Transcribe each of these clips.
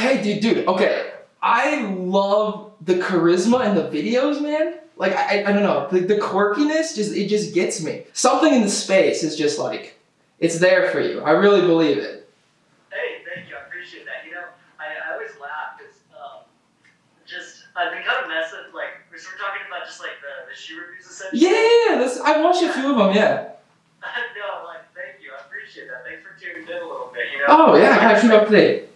Hey, dude, okay. I love the charisma in the videos, man. Like, I don't know, the quirkiness, it just gets me. Something in the space is just like, it's there for you. I really believe it. Hey, thank you. I appreciate that. I always laugh because I've been kind of messing, like, we're talking about just like the shoe reviews essentially. Yeah, I've watched a few of them, yeah. No, like, thank you. I appreciate that. Thanks for tuning in a little bit, Oh, yeah, I gotta keep up to date.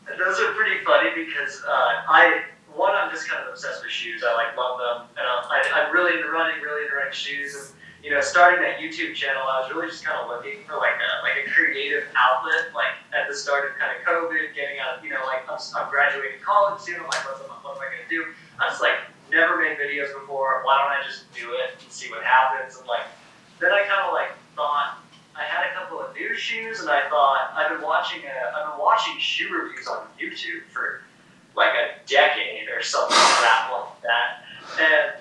Those are pretty funny because I'm just kind of obsessed with shoes. I love them, and I'm really into running, really into running shoes. And starting that YouTube channel, I was really just kind of looking for like a creative outlet. Like at the start of kind of COVID, getting out, I'm graduating college soon. I'm like, what am I gonna do? I just like never made videos before. Why don't I just do it and see what happens? And then I kind of thought. I had a couple of new shoes, and I thought I've been watching shoe reviews on YouTube for like a decade or something like that. And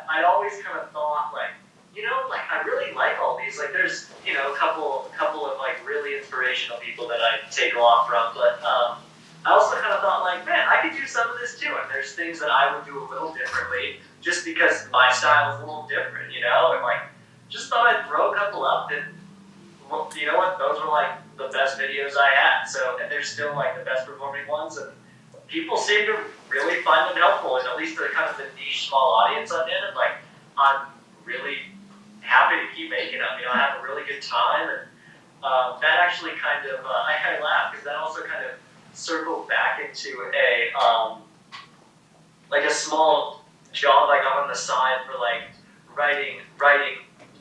I'd always kind of thought I really like all these. Like there's a couple of like really inspirational people that I take off from, but I also kind of thought man, I could do some of this too. And there's things that I would do a little differently, just because my style is a little different, and just thought I'd throw a couple up and. Well, you know what? Those were like the best videos I had. So, and they're still like the best performing ones, and people seem to really find them helpful. And at least the kind of the niche small audience I'm in, and I'm really happy to keep making them. I have a really good time, and that actually kind of I laugh because that also kind of circled back into a small job I got on the side for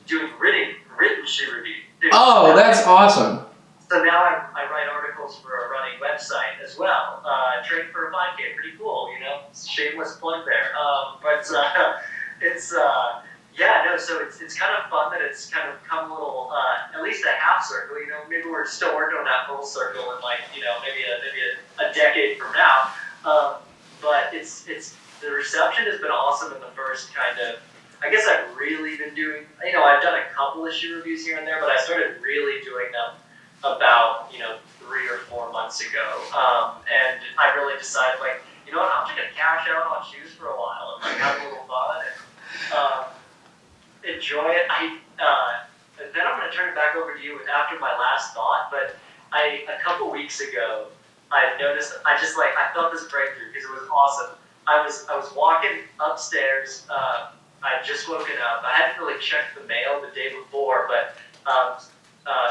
doing written shoe review. Oh, that's awesome. So now I write articles for a running website as well. Train for a 5K, pretty cool, shameless plug there. So it's kind of fun that it's kind of come a little, at least a half circle. Maybe we're still working on that full circle in maybe a decade from now. But it's the reception has been awesome in the first kind of. I guess I've really been doing, I've done a couple of shoe reviews here and there, but I started really doing them about, 3 or 4 months ago. And I really decided, I'm just going to cash out on shoes for a while and have a little fun and enjoy it. Then I'm going to turn it back over to you after my last thought, but a couple weeks ago, I noticed, I felt this breakthrough because it was awesome. I was walking upstairs, I'd just woken up. I hadn't really checked the mail the day before, but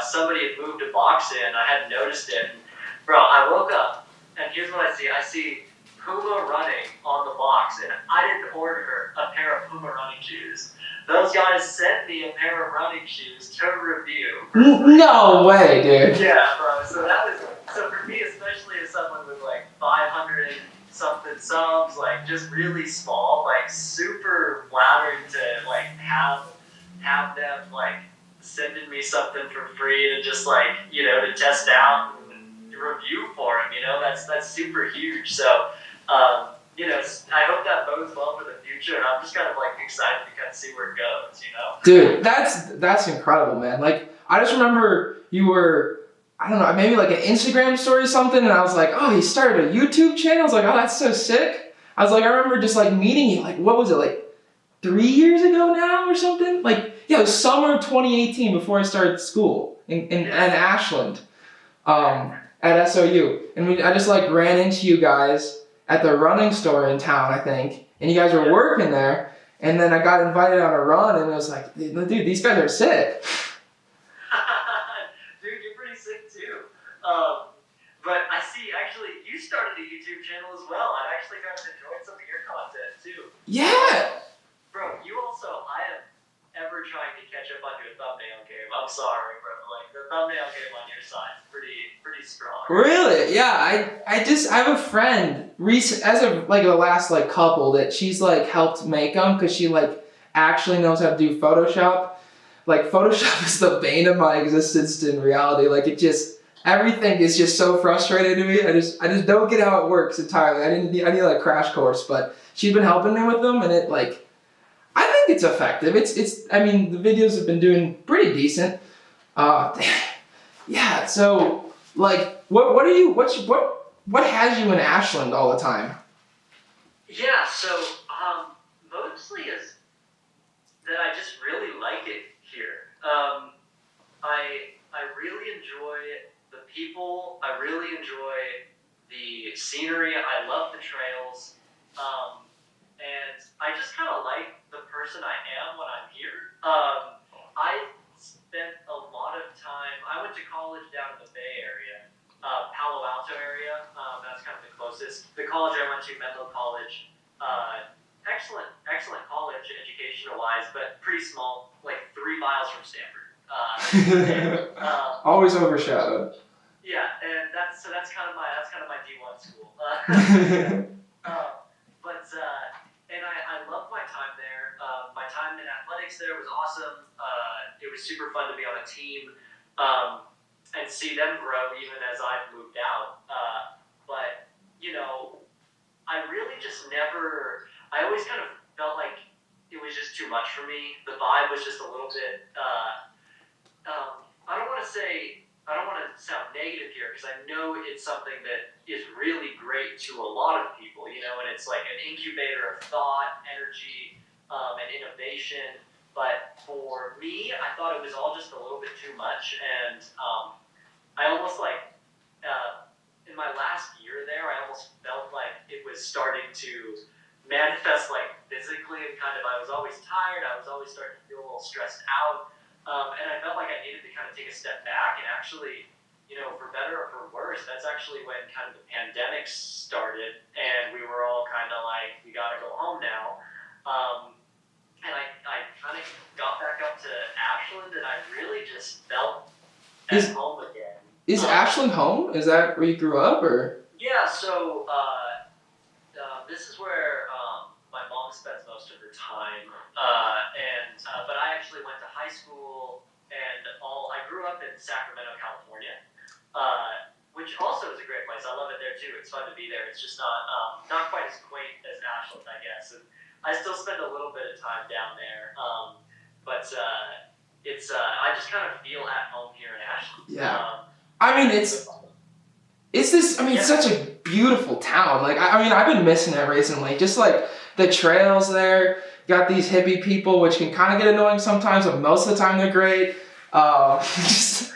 somebody had moved a box in. I hadn't noticed it. And, bro, I woke up, and here's what I see. I see Puma running on the box, and I didn't order a pair of Puma running shoes. Those guys sent me a pair of running shoes to review. No way, dude. Yeah, bro. So for me, especially as someone with 500 something subs, just really small, super flattering to have them sending me something for free to just to test out and review for them. That's super huge. So I hope that bodes well for the future, and I'm just kind of excited to kind of see where it goes. Dude, that's incredible, man. I just remember you were. I don't know, maybe an Instagram story or something, and I was like, oh, he started a YouTube channel? I was like, oh, that's so sick. I was I remember just meeting you, what was it, 3 years ago now or something? It was summer of 2018 before I started school in Ashland at SOU. And I just ran into you guys at the running store in town, I think, and you guys were working there, and then I got invited on a run, and I was like, dude, these guys are sick. But I see, actually, you started a YouTube channel as well. I've actually kind of enjoyed some of your content, too. Yeah! Bro, I have ever tried to catch up on your thumbnail game. I'm sorry, bro. The thumbnail game on your side is pretty strong. Really? Yeah, I have a friend, as of, the last, couple, that she's, helped make them, because she, actually knows how to do Photoshop. Photoshop is the bane of my existence in reality. Everything is just so frustrating to me. I just don't get how it works entirely. I need a crash course, but she's been helping me with them, and it I think it's effective. I mean, the videos have been doing pretty decent. Yeah. So what what has you in Ashland all the time? Yeah, so mostly is that I just really like it here. I really enjoy the people. I really enjoy the scenery. I love the trails, and I just kind of like the person I am when I'm here. I spent a lot of time. I went to college down in the Bay Area, Palo Alto area. That's kind of the closest. The college I went to, Menlo College. Excellent college educational-wise, but pretty small, like 3 miles from Stanford. Always overshadowed. Yeah, and that's kind of my D1 school. And I loved my time there. My time in athletics there was awesome. It was super fun to be on a team and see them grow even as I've moved out. But I really just never. I always kind of felt like it was just too much for me. The vibe was just a little bit. I don't want to sound negative here because I know it's something that is really great to a lot of people, and it's like an incubator of thought, energy, and innovation. But for me, I thought it was all just a little bit too much, and I almost in my last year there, I almost felt like it was starting to manifest physically, and I was always tired. I was always starting to feel a little stressed out. And I felt like I needed to kind of take a step back and actually, for better or for worse, that's actually when kind of the pandemic started and we were all kind of like, we got to go home now. And I kind of got back up to Ashland and I really just felt at home again. Is Ashland home? Is that where you grew up or? Yeah, so this is where my mom spends most of her time. But I actually went to high school and I grew up in Sacramento, California, which also is a great place. I love it there too. It's fun to be there. It's just not quite as quaint as Ashland, I guess. And I still spend a little bit of time down there. But I just kind of feel at home here in Ashland. Yeah. It's such a beautiful town. I've been missing it recently. Just the trails there. Got these hippie people, which can kind of get annoying sometimes, but most of the time they're great. Totally.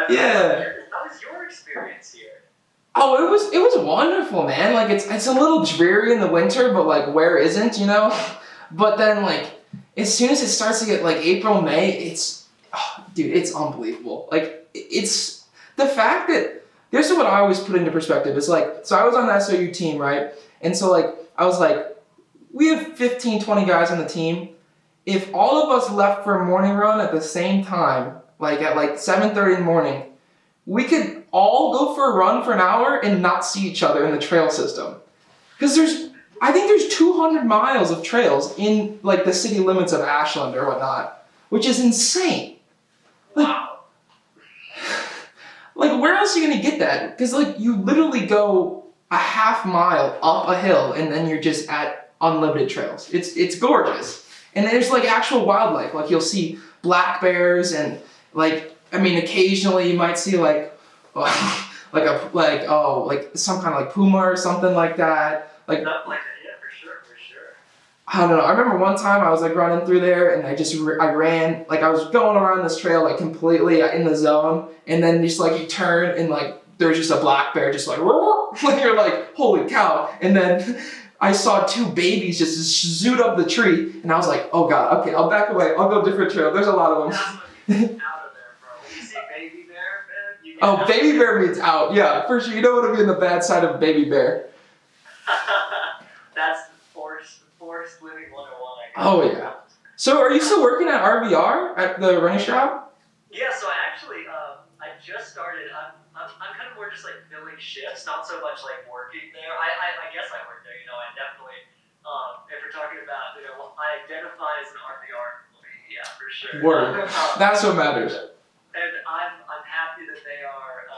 Yeah. How was your experience here? Oh, it was wonderful, man. It's a little dreary in the winter, but where isn't, But then as soon as it starts to get April, May, dude, it's unbelievable. It's the fact that this is what I always put into perspective. It's so I was on the SOU team, right? And so I was we have 15, 20 guys on the team. If all of us left for a morning run at the same time, at 7:30 in the morning, we could all go for a run for an hour and not see each other in the trail system. Because I think there's 200 miles of trails in the city limits of Ashland or whatnot, which is insane. Wow. Where else are you gonna get that? Because you literally go a half mile up a hill and then you're just at unlimited trails. It's gorgeous. And there's actual wildlife. You'll see black bears and occasionally you might see some kind of puma or something like that. Stuff like that, yeah, for sure. I don't know. I remember one time I was running through there and I ran, I was going around this trail completely in the zone, and then just you turn and there's just a black bear just you're holy cow. And then I saw 2 babies just zoot up the tree and I was oh god, okay, I'll back away. I'll go a different trail. There's a lot of them. Out of there, bro. When you see baby bear, man, you get baby bear means out. Yeah, for sure. You don't want to be on the bad side of a baby bear. That's forced living 101, I guess. Oh yeah. So are you still working at RVR at the running shop? Yeah, so I actually I just started. I'm kind of more just filling shifts, not so much working there. I guess I work there. I definitely if we're talking about I identify as an RVR employee. Yeah, for sure. Word. That's what matters. And I'm happy that they are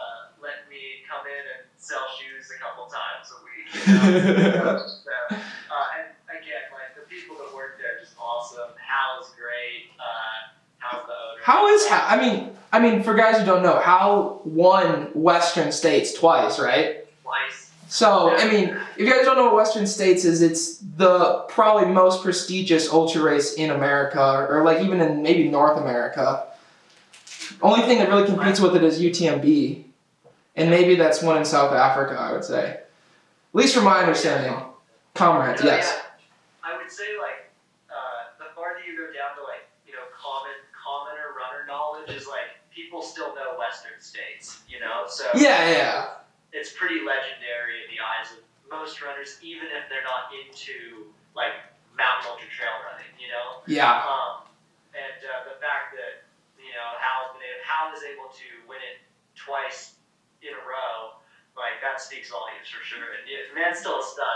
letting me come in and sell shoes a couple times a week. And again, the people that work there are just awesome. Hal's great. How's the owner? How is Hal? I mean, for guys who don't know, Hal won Western States twice, right? Twice. So, I mean, if you guys don't know what Western States is, it's the probably most prestigious ultra race in America, or like even in maybe North America. Only thing that really competes with it is UTMB, and maybe that's one in South Africa, I would say. At least from my understanding. Comrades, No, yes. yeah. I would say like the farther you go down to like commoner runner knowledge is like people still know Western States, so Yeah. it's pretty legendary in the eyes of most runners, even if they're not into like mountain ultra trail running, Yeah. And the fact that Hal is able to win it twice in a row. Like, that speaks volumes for sure. And man's still a stud.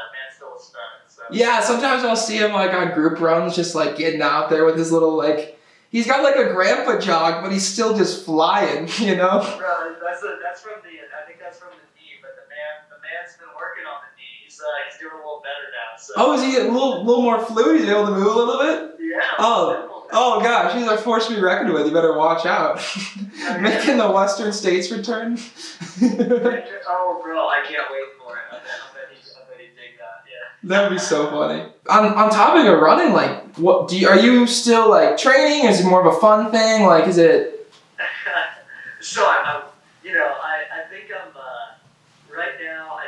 So. Yeah, sometimes I'll see him like on group runs, just like getting out there with his little like, he's got like a grandpa jog, but he's still just flying, Bro, that's from I think that's from the knee, but the man's been working on the knee. He's doing a little better now. So. Oh, is he a little more fluid? He's able to move a little bit? Yeah. Oh gosh, he's a force to be reckoned with. You better watch out. Making the Western States return. Oh, bro, I can't wait for it. I bet he'd dig that. Yeah. That would be so funny. On topic of running, like, are you still like training? Is it more of a fun thing? Like, is it? So I think I'm right now.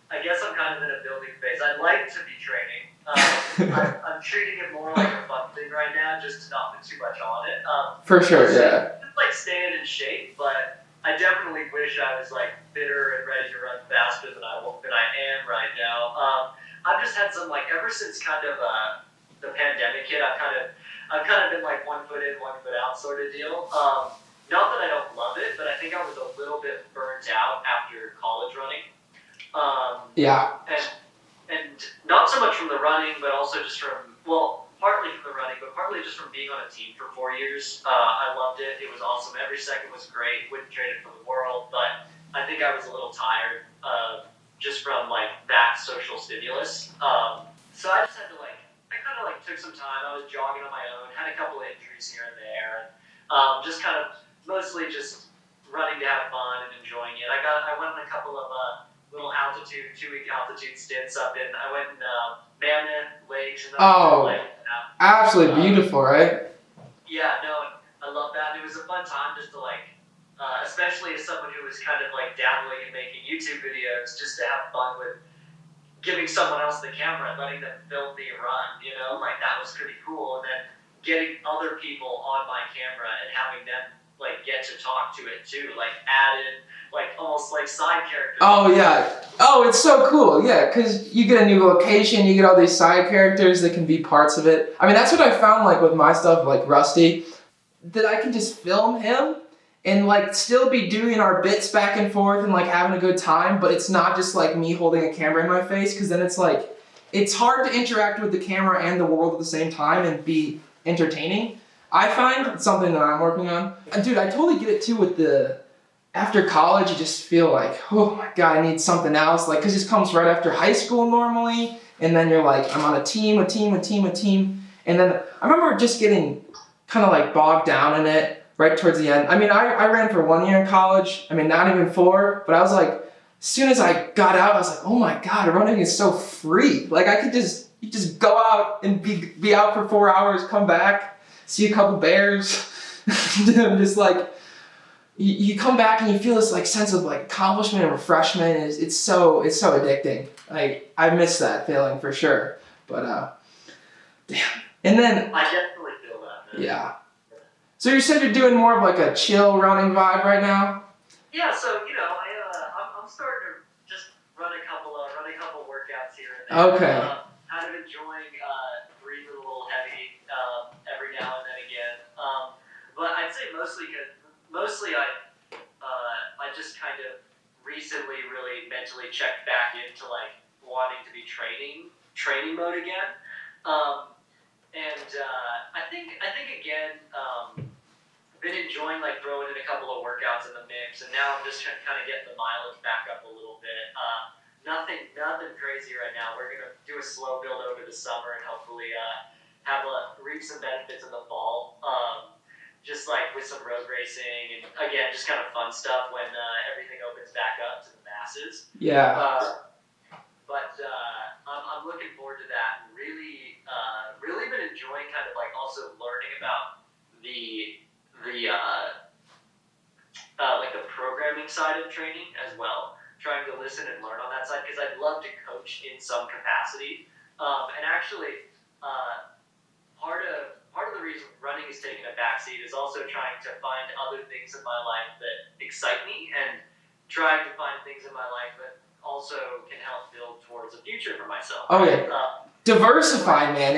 I guess I'm kind of in a building phase. I'd like to be training. I'm treating it more like a fun thing right now, just to not put too much on it. For sure, yeah. Just like staying in shape, but I definitely wish I was like fitter and ready to run faster than I am right now. I've just had some like ever since kind of the pandemic hit. I've kind of been like 1 foot in, 1 foot out sort of deal. Not that I don't love it, but I think I was a little bit burnt out after college running. Yeah. And not so much from the running, but also just partly from the running, but partly just from being on a team for 4 years. I loved it. It was awesome. Every second was great. Wouldn't trade it for the world, but I think I was a little tired just from like that social stimulus. So I just had to I kind of took some time. I was jogging on my own, had a couple of injuries here and there, and just kind of mostly just running to have fun and enjoying it. I went on a couple of little 2-week altitude stints up in. I went in Mammoth Lakes and absolutely beautiful, right? Yeah, no, I love that. And it was a fun time just to especially as someone who was kind of dabbling in making YouTube videos, just to have fun with giving someone else the camera and letting them film me run. That was pretty cool. And then getting other people on my camera and having them get to talk to it too, add in almost side characters. Oh yeah. Oh, it's so cool. Yeah, because you get a new location, you get all these side characters that can be parts of it. I mean, that's what I found with my stuff, Rusty, that I can just film him and still be doing our bits back and forth and having a good time, but it's not just me holding a camera in my face, because then it's hard to interact with the camera and the world at the same time and be entertaining. I find it's something that I'm working on. And dude, I totally get it too with after college, you just feel oh my God, I need something else. Because this comes right after high school normally. And then you're I'm on a team. And then I remember just getting kind of bogged down in it right towards the end. I mean, I ran for 1 year in college. I mean, not even 4, but I was as soon as I got out, I was oh my God, running is so free. I could just go out and be out for 4 hours, come back, see a couple bears. I'm just you come back and you feel this sense of accomplishment and refreshment. It's so addicting. I miss that feeling for sure. But damn. And then I definitely feel that, man. Yeah. So you said you're doing more of a chill running vibe right now? Yeah, so I'm starting to just run a couple workouts here and there. Okay. Kind of enjoying breathing a little heavy every now and then again. But I'd say mostly I just kind of recently really mentally checked back into wanting to be training mode again. I think again, been enjoying throwing in a couple of workouts in the mix, and now I'm just kind of getting the mileage back up a little bit. Nothing crazy right now. We're gonna do a slow build over the summer and hopefully reap some benefits in the fall. just like with some road racing and again, just kind of fun stuff when everything opens back up to the masses. Yeah. I'm looking forward to that. And really been enjoying kind of like also learning about the like the programming side of training as well. Trying to listen and learn on that side because I'd love to coach in some capacity. And actually, part of the reason running is taking a backseat is also trying to find other things in my life that excite me and trying to find things in my life that also can help build towards a future for myself. Oh yeah, diversify, man.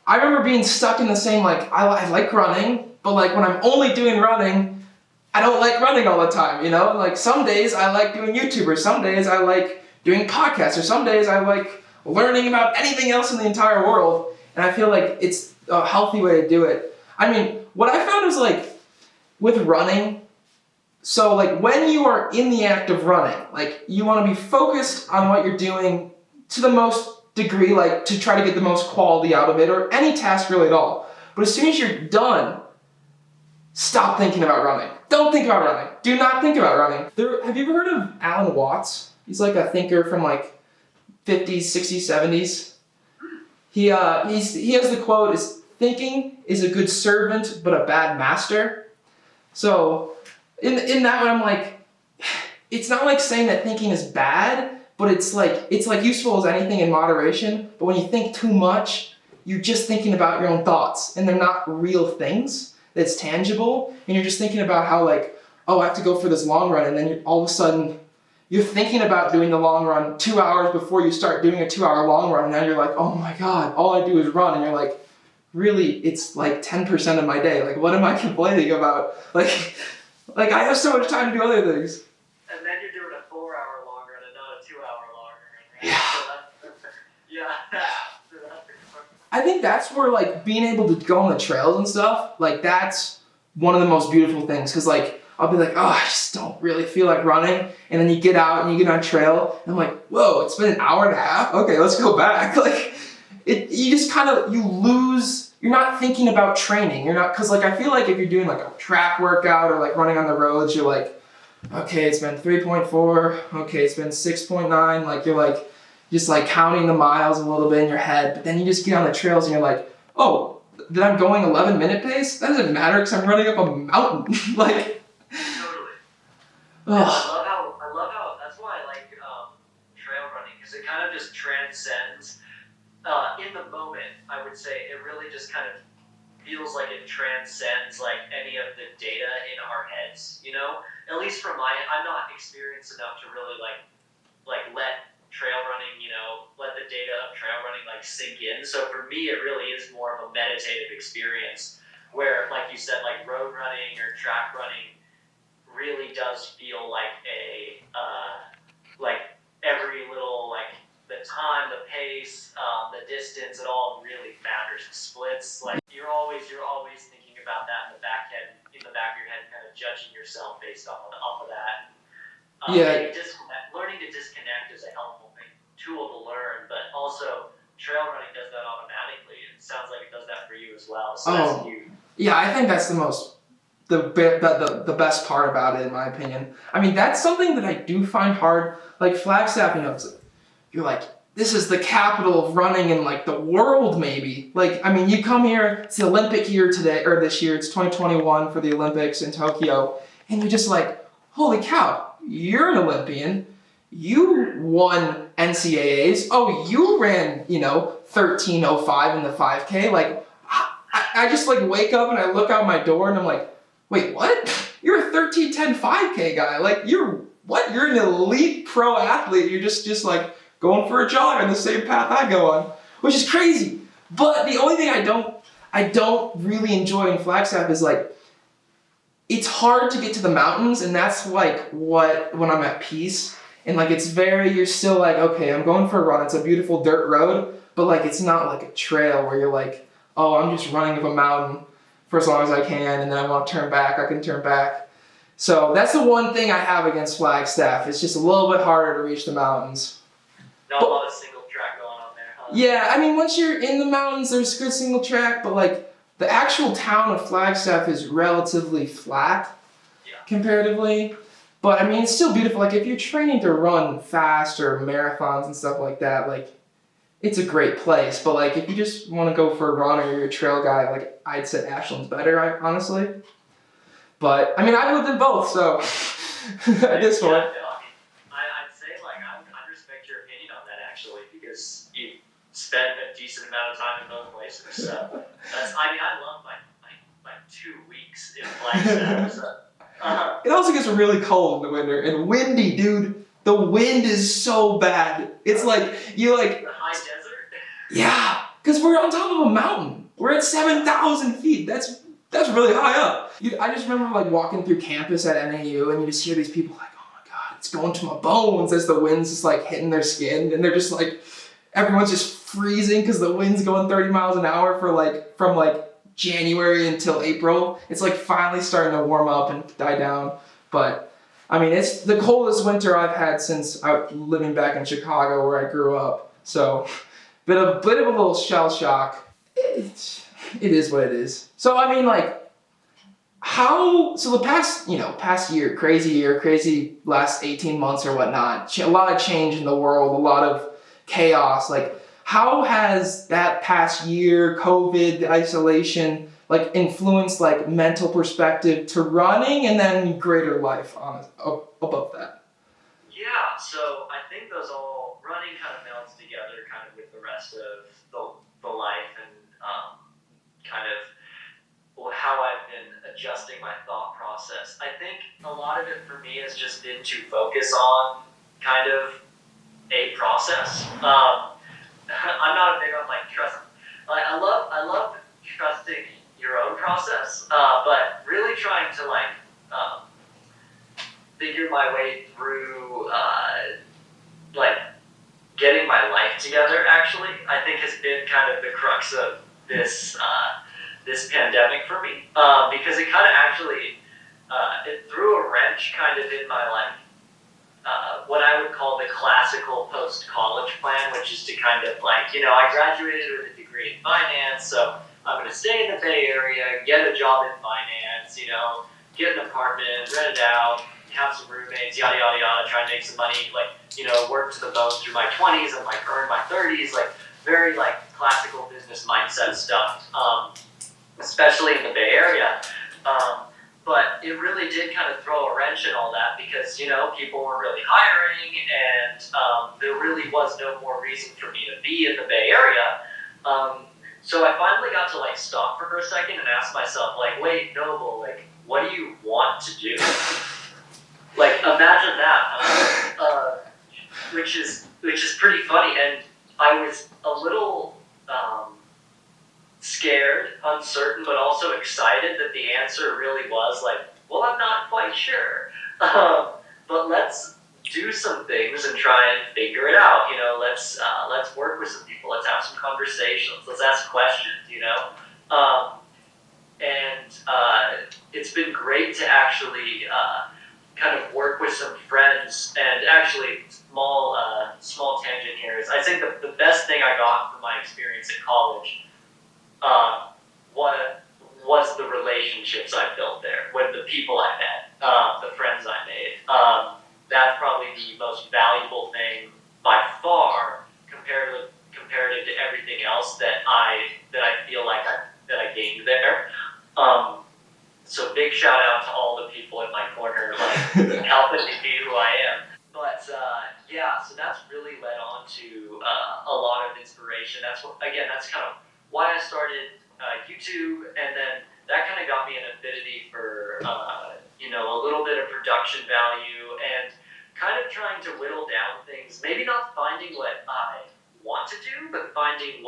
I remember being stuck in the same like I like running, but like when I'm only doing running, I don't like running all the time. You know, like some days I like doing YouTube, or some days I like doing podcasts, or some days I like learning about anything else in the entire world. And I feel like it's a healthy way to do it. I mean, what I found is like with running. So like when you are in the act of running, like you want to be focused on what you're doing to the most degree, like to try to get the most quality out of it, or any task really at all. But as soon as you're done, stop thinking about running. Don't think about running. Do not think about running. Have you ever heard of Alan Watts? He's like a thinker from like 50s, 60s, 70s. He has the quote, is thinking is a good servant but a bad master. So in that one, I'm like, it's not like saying that thinking is bad, but it's like useful as anything in moderation. But when you think too much, you're just thinking about your own thoughts, and they're not real things that's tangible. And you're just thinking about how like, oh, I have to go for this long run, and then all of a sudden you're thinking about doing the long run 2 hours before you start doing a 2 hour long run, and now you're like, oh my God, all I do is run, and you're like, really, it's like 10% of my day. Like, what am I complaining about? Like I have so much time to do other things. And then you're doing a 4 hour long run and not a 2 hour long run, right? Yeah. So yeah. I think that's where like being able to go on the trails and stuff, like that's one of the most beautiful things. Cause like, I'll be like, oh, I just don't really feel like running. And then you get out and you get on trail and I'm like, whoa, it's been an hour and a half. Okay, let's go back. Like you just kind of, you lose, you're not thinking about training. You're not, cause like, I feel like if you're doing like a track workout or like running on the roads, you're like, okay, it's been 3.4. Okay, it's been 6.9. Like you're like, just like counting the miles a little bit in your head. But then you just get on the trails and you're like, oh, then I'm going 11-minute pace? That doesn't matter because I'm running up a mountain. Like, totally. Oh. I love how that's why I like trail running because it kind of just transcends in the moment. I would say it really just kind of feels like it transcends like any of the data in our heads. You know, at least from I'm not experienced enough to really like let trail running, you know, let the data of trail running like sink in. So for me, it really is more of a meditative experience where, like you said, like road running or track running really does feel like a like every little like the time, the pace, the distance, it all really matters. The splits, like you're always thinking about that in the back of your head, kind of judging yourself based off of that. Yeah. Learning to disconnect is a helpful tool to learn, but also trail running does that automatically. It sounds like it does that for you as well. So that's huge. Yeah, I think that's the best part about it, in my opinion. I mean, that's something that I do find hard. Like Flagstaff, you know, you're like, this is the capital of running in like the world, maybe. Like, I mean, you come here, it's the Olympic year today, or this year, it's 2021 for the Olympics in Tokyo, and you're just like, holy cow, you're an Olympian. You won NCAAs. Oh, you ran, 13:05 in the 5K. Like, I just like wake up and I look out my door and I'm like, wait, what? You're a 13:10 5K guy. Like, you're an elite pro athlete. You're just like going for a jog on the same path I go on, which is crazy. But the only thing I don't really enjoy in Flagstaff is like, it's hard to get to the mountains, and that's like when I'm at peace. And like you're still like, okay, I'm going for a run. It's a beautiful dirt road, but like it's not like a trail where you're like, oh, I'm just running up a mountain for as long as I can, and then I want to turn back, I can turn back. So that's the one thing I have against Flagstaff. It's just a little bit harder to reach the mountains. Not a lot of single track going on there, huh? Yeah, I mean, once you're in the mountains, there's good single track, but like the actual town of Flagstaff is relatively flat comparatively. But I mean, it's still beautiful. Like if you're training to run fast or marathons and stuff like that, like it's a great place. But like if you just want to go for a run or you're a trail guy, like I'd say Ashland's better, honestly. But I mean, I've lived in both, so at this point. I'd say like I respect your opinion on that actually because you spent a decent amount of time in both places. So that's I mean I love my 2 weeks in Flagstaff. So. It also gets really cold in the winter and windy, dude. The wind is so bad. It's like you like the high desert. Yeah, because we're on top of a mountain. We're at 7,000 feet. That's really high up. I just remember like walking through campus at NAU and you just hear these people like, oh my god, it's going to my bones as the wind's just like hitting their skin and they're just like, everyone's just freezing because the wind's going 30 miles an hour for like from like January until April. It's like finally starting to warm up and die down. But I mean, it's the coldest winter I've had since living back in Chicago where I grew up. So, bit of a little shell shock. It is what it is. So I mean, like, so the past year, crazy last 18 months or whatnot, a lot of change in the world, a lot of chaos. Like, how has that past year, COVID, the isolation, like influenced like mental perspective to running and then greater life above that? Yeah, so I think those all running kind of melds together kind of with the rest of the life and kind of how I've been adjusting my thought process. I think a lot of it for me has just been to focus on kind of a process. I'm not a big on like trust. Like I love trusting your own process, but really trying to like figure my way through like getting my life together. Actually, I think has been kind of the crux of this pandemic for me because it kind of actually it threw a wrench kind of in my life. What I would call the classical post-college plan, which is to kind of like, I graduated with a degree in finance, so I'm going to stay in the Bay Area, get a job in finance, get an apartment, rent it out, have some roommates, yada, yada, yada, try and make some money, like, work to the bone through my 20s and like earn my 30s, like very like classical business mindset stuff, especially in the Bay Area. But it really did kind of throw a wrench in all that because, people weren't really hiring and there really was no more reason for me to be in the Bay Area. So I finally got to like stop for a second and ask myself, like, wait, Noble, like, what do you want to do? Like, imagine that, which is pretty funny. And I was a little scared, uncertain, but also excited that the answer really was like, well, I'm not quite sure. But let's do some things and try and figure it out. Let's work with some people. Let's have some conversations. Let's ask questions. It's been great to actually kind of work with some friends. And actually, small tangent here is I think the best thing I got from my experience at college was the relationships I built there with the people I met, the friends I made. That's probably the most valuable thing by far comparative to everything else that I feel like I gained there. So big shout out to all the people in my corner, like helping me be who I am. But so that's really led on to a lot of inspiration. That's kind of why I started YouTube, and then that kind of got me an affinity for a little bit of production value and kind of trying to whittle down things. Maybe not finding what I want to do, but finding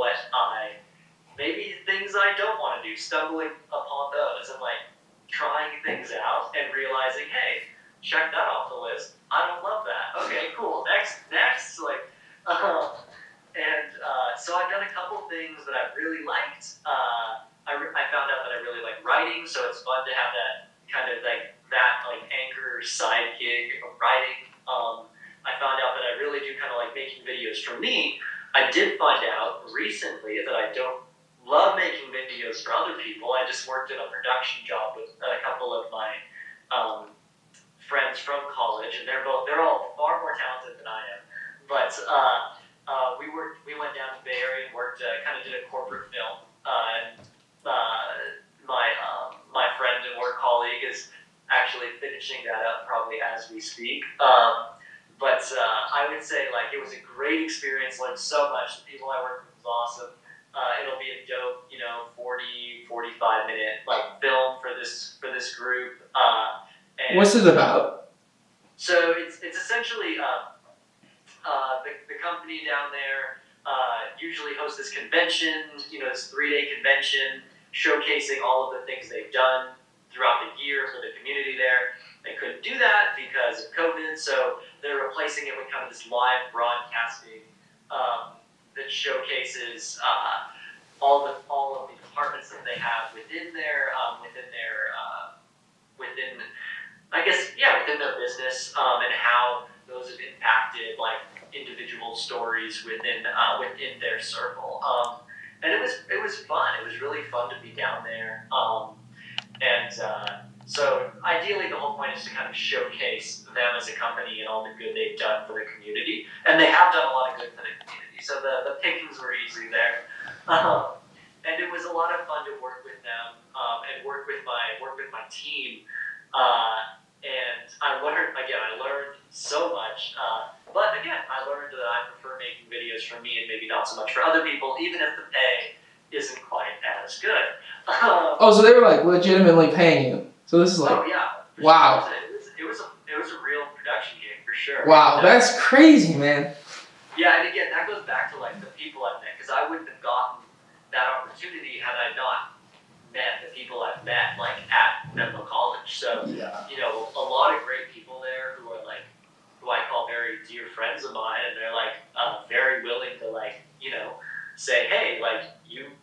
maybe things I don't want to do, stumbling upon those and like trying things out and realizing, hey, check that off the list. I don't love that. Okay, cool. Next, like. So I've done a couple things that I've really liked. I found out that I really like writing, so it's fun to have that kind of like anchor side gig of writing. I found out that I really do kind of like making videos for me. I did find out recently that I don't love making videos for other people. I just worked in a production job with a couple of my friends from college, and they're all far more talented than I am. But we went down to the Bay Area and worked, kind of did a corporate film. And my friend and work colleague is actually finishing that up probably as we speak. But I would say like it was a great experience, learned so much. The people I worked with was awesome. It'll be a dope, 45 minute like film for this group. And What's it about? so it's essentially the company down there usually hosts this convention, this 3-day convention showcasing all of the things they've done throughout the year for the community there. They couldn't do that because of COVID, so they're replacing it with kind of this live broadcasting that showcases all of the departments that they have within their within their business, and how those have impacted like individual stories within their circle. And it was fun. It was really fun to be down there. So ideally, the whole point is to kind of showcase them as a company and all the good they've done for the community, and they have done a lot of good for the community. So the pickings were easy there, and it was a lot of fun to work with them and work with my team. And I learned so much. But again, I learned that I prefer making videos for me and maybe not so much for other people, even if the pay isn't quite as good. So they were like legitimately paying you. So this is like, wow. It was a real production gig for sure. Wow, that's crazy, man. Yeah, and again, that goes back to like the people I've met, because I wouldn't have gotten that opportunity had I not met the people I've met like at Menlo College. So a lot of great people there who I call very dear friends of mine, and they're like very willing to say, hey, like you've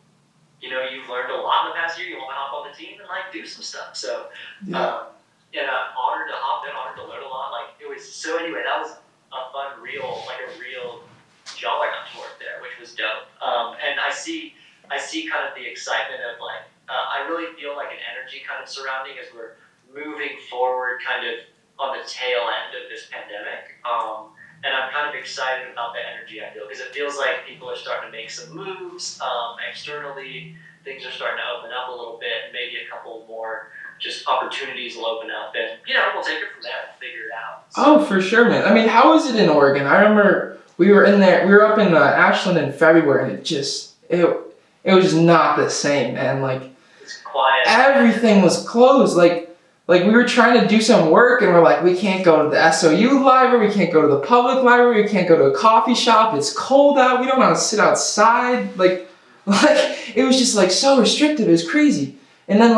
learned a lot in the past year. You want to hop on the team and like do some stuff. So and I'm honored to hop in, honored to learn a lot. Like it was so anyway. That was a fun, real job I got to work there, which was dope. And I see kind of the excitement of like. I really feel like an energy kind of surrounding as we're moving forward kind of on the tail end of this pandemic. And I'm kind of excited about the energy I feel, because it feels like people are starting to make some moves externally. Things are starting to open up a little bit. Maybe a couple more just opportunities will open up, and we'll take it from there and figure it out. So. Oh, for sure, man. I mean, how is it in Oregon? I remember we were up in Ashland in February, and it was just not the same, man. Like, it's quiet. Everything was closed. Like we were trying to do some work, and we're like, we can't go to the SOU library, we can't go to the public library, we can't go to a coffee shop. It's cold out. We don't want to sit outside. Like it was just like so restrictive. It was crazy. And then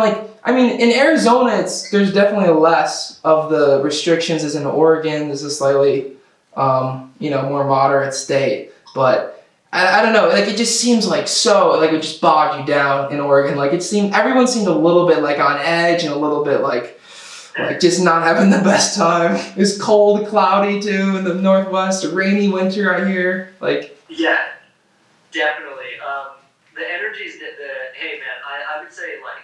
in Arizona, there's definitely less of the restrictions as in Oregon. There's a slightly more moderate state, but. I don't know, like it just seems like it just bogged you down in Oregon. Like everyone seemed a little bit like on edge and a little bit like just not having the best time. It was cold, cloudy too in the Northwest, a rainy winter out here. Yeah, definitely. The energies hey man, I would say like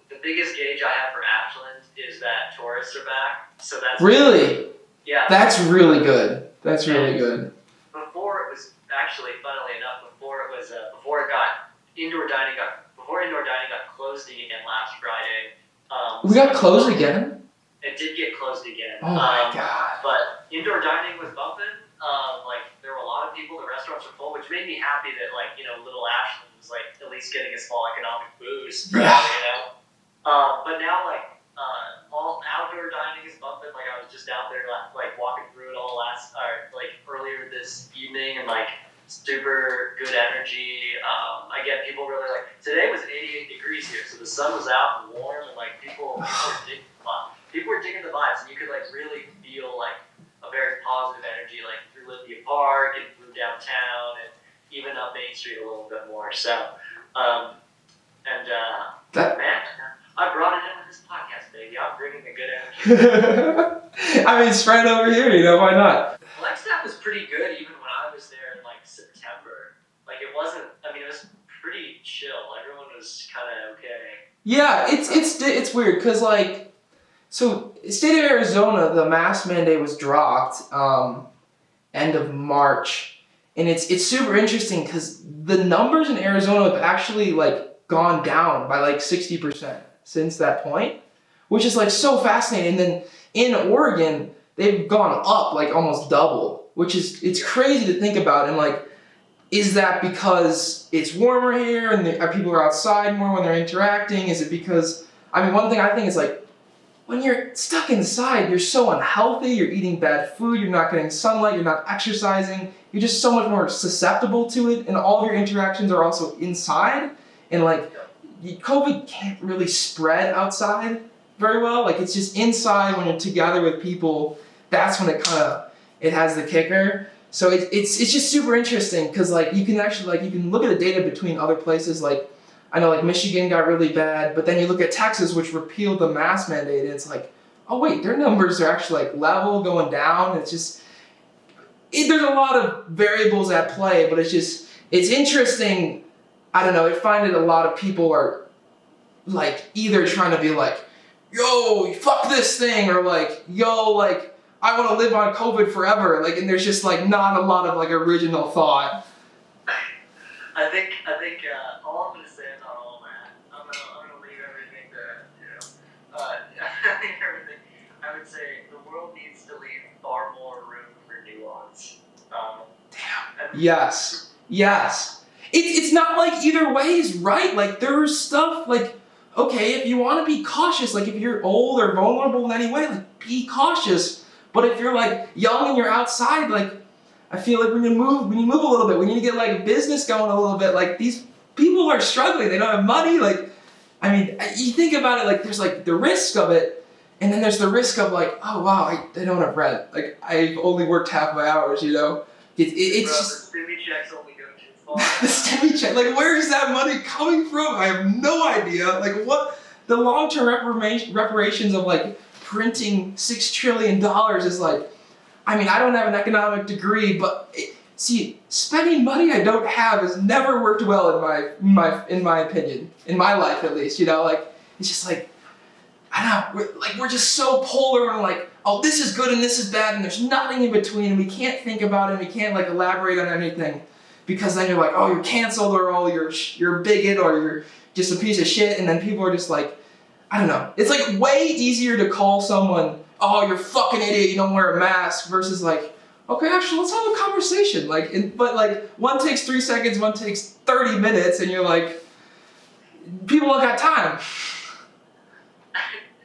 the biggest gauge I have for Ashland is that tourists are back. So that's really, yeah. That's really good. That's really good. Before it was actually, funnily enough, before indoor dining got closed again last Friday. We got closed again? It did get closed again. Oh my God. But indoor dining was bumping. There were a lot of people. The restaurants were full, which made me happy that Little Ashland was at least getting a small economic boost. Yeah. But now all outdoor dining is bumping. I was just out there walking through it earlier this evening, and super good energy. Again, people really today was 88 degrees here, so the sun was out and warm, and people were digging the vibes, and you could really feel a very positive energy through Lithia Park and through downtown and even up Main Street a little bit more. So man, I brought it in with this podcast, baby. I'm bringing the good energy. I mean, it's right over here, why not? Flagstaff was pretty good even when I was there in September. It was pretty chill. Everyone was kind of okay. Yeah, it's weird because like, so state of Arizona, the mask mandate was dropped end of March, and it's super interesting because the numbers in Arizona have actually like gone down by like 60% since that point, which is like so fascinating. And then in Oregon, they've gone up like almost double, which is it's crazy to think about. And like, is that because it's warmer here and people are outside more when they're interacting? Is it because, I mean, one thing I think is like, when you're stuck inside, you're so unhealthy, you're eating bad food, you're not getting sunlight, you're not exercising, you're just so much more susceptible to it, and all of your interactions are also inside, and like, COVID can't really spread outside very well, like it's just inside when you're together with people, that's when it has the kicker. So it's just super interesting, because like, you can actually, like, you can look at the data between other places, like, I know like Michigan got really bad, but then you look at Texas, which repealed the mask mandate, and it's like, oh wait, their numbers are actually like level, going down. It's just, there's a lot of variables at play, but it's interesting. I don't know, I find that a lot of people are like either trying to be like, yo, fuck this thing, or like, yo, like, I want to live on COVID forever. Like, and there's just like not a lot of like original thought. I think all I'm gonna say about all that, I'm gonna leave everything to I think everything. I would say the world needs to leave far more room for nuance. Yes. It's not like either way is right. Like, there's stuff like, okay, if you want to be cautious, like if you're old or vulnerable in any way, like be cautious. But if you're like young and you're outside, like, I feel like when you move a little bit, we need to get like business going a little bit. Like, these people are struggling, they don't have money. Like, I mean, you think about it, like there's like the risk of it, and then there's the risk of like, oh wow, I don't have rent. Like, I've only worked half my hours, you know? It's Bro, just, the stimmy checks only go too far. the stimmy check, like where is that money coming from? I have no idea. Like, what the long-term reparations of like printing $6 trillion is like, I mean, I don't have an economic degree, but see, spending money I don't have has never worked well in my opinion, in my life at least. You know, like, it's just like, I don't know, we're just so polar, and like, oh, this is good and this is bad, and there's nothing in between, and we can't think about it, and we can't like elaborate on anything, because then you're like, oh, you're canceled, or oh, you're a bigot, or you're just a piece of shit, and then people are just like, I don't know. It's like way easier to call someone, oh, you're a fucking idiot, you don't wear a mask, versus like, okay, actually, let's have a conversation. Like, but like, one takes 3 seconds, one takes 30 minutes, and you're like, people don't got time.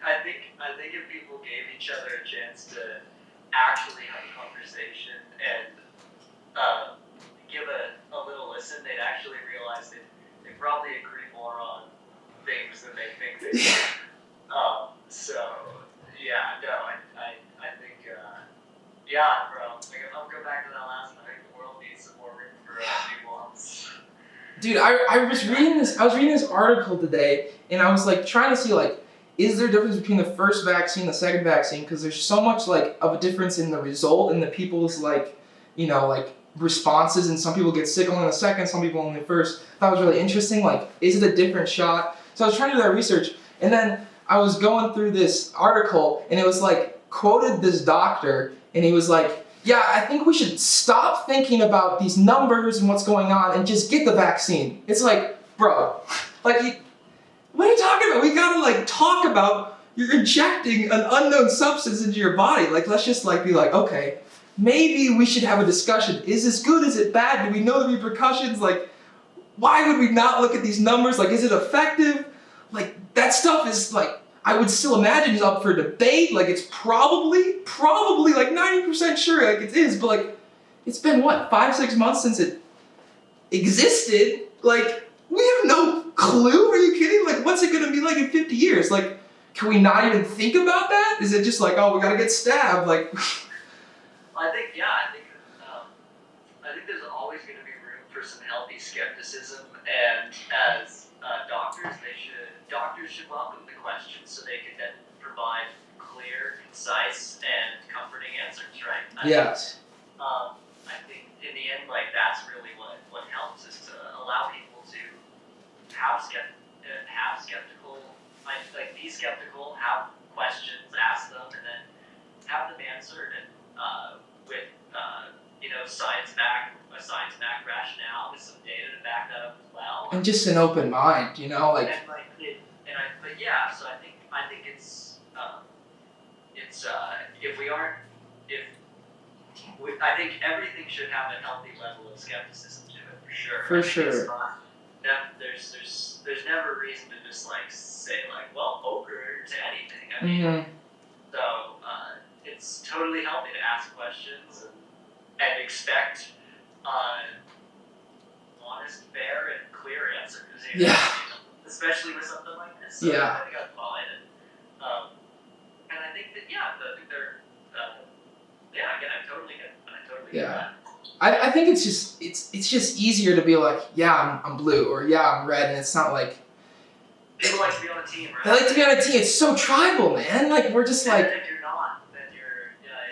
I think if people gave each other a chance to actually have a conversation and give a little listen, they'd actually realize that they probably agree more on things than they think they do. So yeah, no, I think yeah, bro. Like, I'll go back to that last one. I think the world needs some more room for nuance. Dude, I was reading this article today, and I was like trying to see like, is there a difference between the first vaccine and the second vaccine? Because there's so much like of a difference in the result and the people's like, you know, like responses, and some people get sick only in the second, some people only the first. That was really interesting. Like, is it a different shot? So I was trying to do that research, and then I was going through this article, and it was like quoted this doctor, and he was like, yeah, I think we should stop thinking about these numbers and what's going on and just get the vaccine. It's like, bro, like, what are you talking about? We gotta like talk about, you're injecting an unknown substance into your body. Like, let's just like be like, okay, maybe we should have a discussion. Is this good? Is it bad? Do we know the repercussions? Like, why would we not look at these numbers? Like, is it effective? Like, that stuff is like, I would still imagine is up for debate. Like, it's probably like 90% sure like it is, but like, it's been what, 5-6 months since it existed? Like, we have no clue. Are you kidding? Like, what's it gonna be like in 50 years? Like, can we not even think about that? Is it just like, oh, we gotta get stabbed? Like, I think there's always going to be room for some healthy skepticism, and as doctors should welcome the questions so they can then provide clear, concise, and comforting answers, right? yes. I think in the end, like, that's really what helps, is to allow people to have skeptical, like be skeptical, have questions, ask them, and then have them answered, and with a science back rationale with some data to back that up as well. And just an open mind, like. But yeah, so I think it's if we aren't if we, I think everything should have a healthy level of skepticism to it for sure. For sure. It's not, there's never a reason to just like say like, well, poker to anything. I mean, so it's totally healthy to ask questions and expect honest, fair, and clear answers. Yeah. Especially with something like this. So Yeah. I think that's fine. And I think that I think they're again, I totally get that. I think it's just easier to be like, yeah, I'm blue, or yeah, I'm red, and it's not like. People like to be on a team, right? They like to be on a team. It's so tribal, man. Like, we're just like. And if you're not, then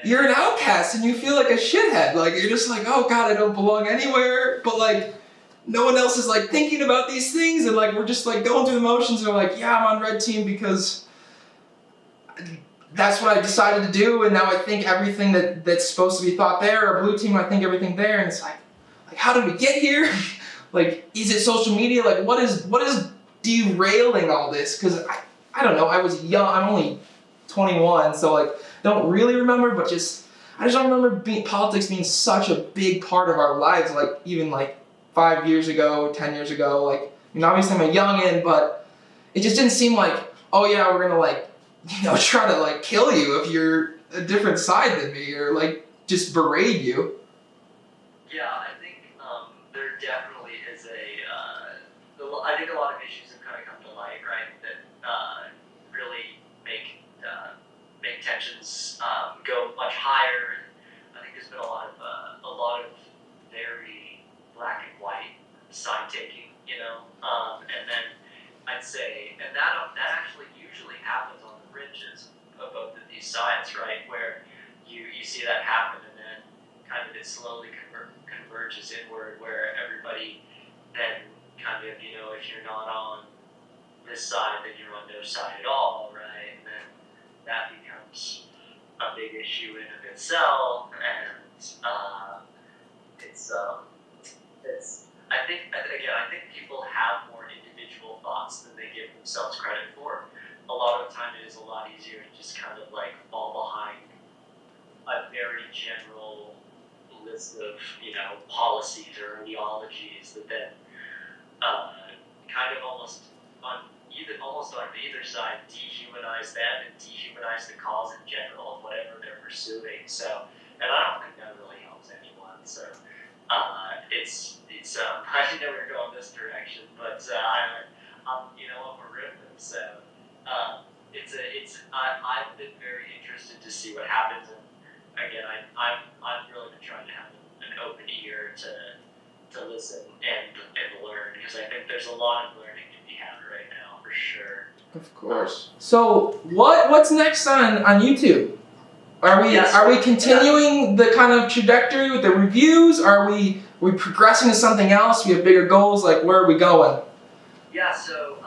you're an outcast, and you feel like a shithead. Like, you're just like, oh god, I don't belong anywhere. But like, no one else is like thinking about these things, and like we're just like going through the motions, and we're like, yeah, I'm on red team because that's what I decided to do, and now I think everything that's supposed to be thought there, or blue team, I think everything there, and it's like how did we get here? Like, is it social media? Like, what is derailing all this? Because I don't know. I was young. I'm only 21, so like don't really remember, but I just don't remember politics being such a big part of our lives. Like even like 5 years ago, 10 years ago. Like, I mean, obviously I'm a youngin', but it just didn't seem like, oh yeah, we're gonna like, try to like kill you if you're a different side than me, or like just berate you. Yeah, I think there definitely is I think a lot of issues have kind of come to light, right, that really make tensions go much higher. I think there's been a lot of very black and white side taking, and then I'd say, and that actually usually happens on the fringes of both of these sides, right, where you see that happen, and then kind of it slowly converges inward, where everybody then kind of, if you're not on this side, then you're on no side at all, right, and then that becomes a big issue in of itself, and I think people have more individual thoughts than they give themselves credit for. A lot of the time, it is a lot easier to just kind of like fall behind a very general list of policies or ideologies that then kind of almost on either side dehumanize them and dehumanize the cause in general of whatever they're pursuing. So, and I don't think that really helps anyone. So, I didn't know we were going this direction, but I'm we're riffing. So, I've been very interested to see what happens, and again, I've really been trying to have an open ear to listen and learn, because I think there's a lot of learning to be had right now for sure. Of course. So what's next on YouTube? Are we continuing the kind of trajectory with the reviews? Are we progressing to something else? We have bigger goals. Like, where are we going? Yeah. So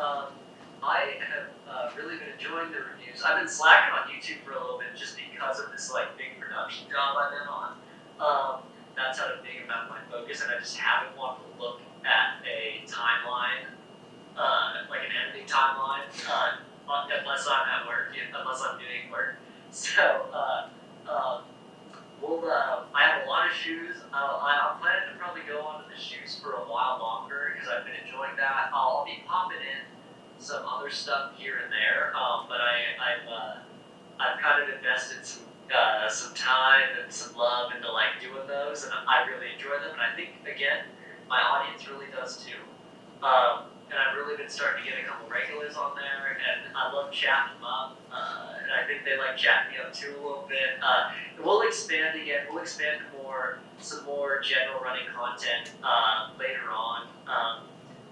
I have really been enjoying the reviews. I've been slacking on YouTube for a little bit just because of this like big production job I've been on. That's had a big amount of my focus, and I just haven't wanted to look at a timeline, like an editing timeline, unless I'm at work, unless I'm doing work. So, I have a lot of shoes. I'm planning to probably go on to the shoes for a while longer, because I've been enjoying that. I'll be popping in some other stuff here and there, but I've kind of invested some time and some love into like doing those, and I really enjoy them, and I think again my audience really does too. And I've really been starting to get a couple regulars on there, and I love chatting them up, and I think they like chatting me up too a little bit. We'll expand again. We'll expand to some more general running content later on.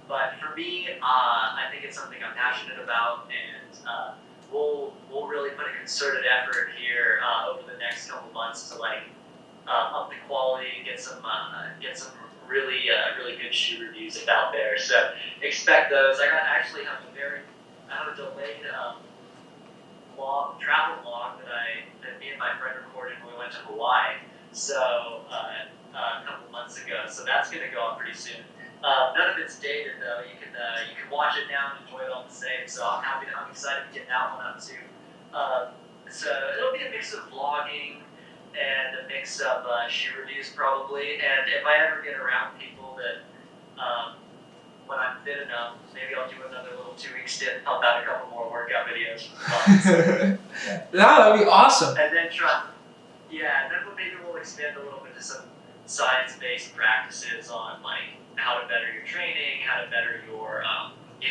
But for me, I think it's something I'm passionate about, and we'll really put a concerted effort here over the next couple months to like up the quality, get some really good shoe reviews out there. So expect those. I actually have a delayed travel vlog that me and my friend recorded when we went to Hawaii. So a couple months ago. So that's gonna go up pretty soon. None of it's dated though. You can watch it now and enjoy it all the same. So I'm excited to get that one up too. So it'll be a mix of vlogging and a mix of shoe reviews probably. And if I ever get around people that when I'm fit enough, maybe I'll do another little 2-week stint, pump out a couple more workout videos. That'd be awesome. And then maybe we'll expand a little bit to some science-based practices on like how to better your training, how to better your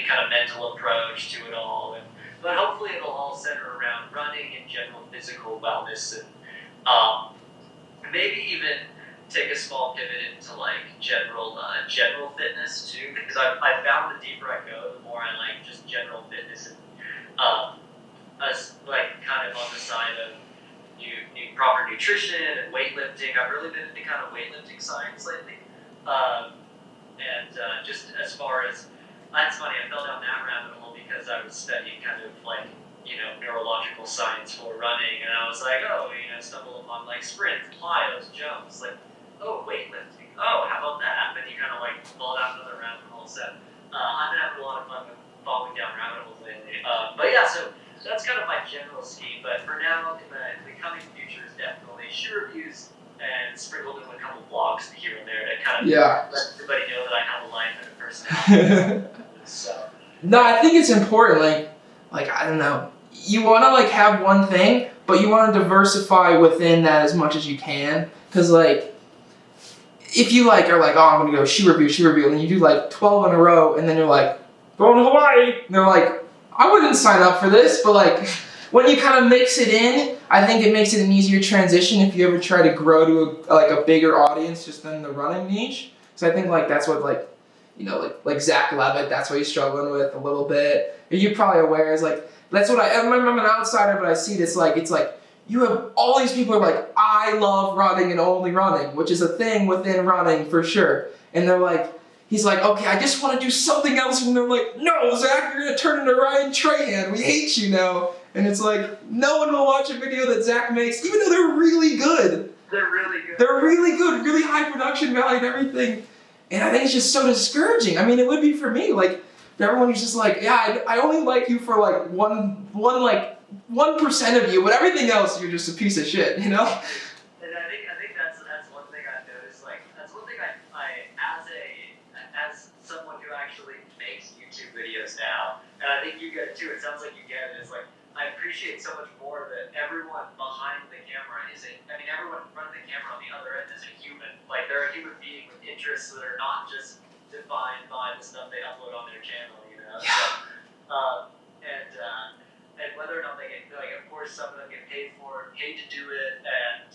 kind of mental approach to it all, but hopefully it'll all center around running and general physical wellness, and maybe even take a small pivot into like general fitness too, because I found the deeper I go, the more I like just general fitness and us like kind of on the side of proper nutrition and weightlifting. I've really been into kind of weightlifting science lately. Just as far as, that's funny, I fell down that rabbit hole because I was studying kind of like, neurological science for running, and I was like, stumble upon like sprints, plyos, jumps, like, weightlifting, how about that? But you kind of like fall down another rabbit hole. So I've been having a lot of fun with falling down rabbit holes lately. But yeah, so that's kind of my general scheme. But for now, in the coming future is definitely shoe reviews and sprinkled in a couple vlogs here and there to kind of let everybody know that I have a life and a personality. So. No, I think it's important. Like I don't know. You want to like have one thing, but you want to diversify within that as much as you can. Because like, if you like are like, I'm gonna go shoe review, and then you do like 12 in a row, and then you're like, going to Hawaii. And they're like, I wouldn't sign up for this, but like, when you kind of mix it in, I think it makes it an easier transition if you ever try to grow to a bigger audience just in the running niche. So I think like that's what like Zach Levitt, that's what he's struggling with a little bit. You're probably aware is like, that's what I'm an outsider, but I see this it's like you have all these people who are like, I love running and only running, which is a thing within running for sure. And they're like, he's like, okay, I just want to do something else. And they're like, no, Zach, you're going to turn into Ryan Trahan. We hate you now. And it's like, no one will watch a video that Zach makes, even though they're really good. They're really good. They're really good, really high production value and everything. And I think it's just so discouraging. I mean, it would be for me, like, everyone who's just like, yeah, I only like you for like 1% of you, but everything else, you're just a piece of shit, And I think that's one thing I've noticed. Like, that's one thing I as someone who actually makes YouTube videos now, and I think you get it too. It sounds like you get it. It's like, I appreciate so much more that everyone behind the camera everyone in front of the camera on the other end is a human. Like, they're a human being with interests that are not just defined by the stuff they upload on their channel, Yeah. So, and whether or not they get, like, of course, some of them get paid to do it, and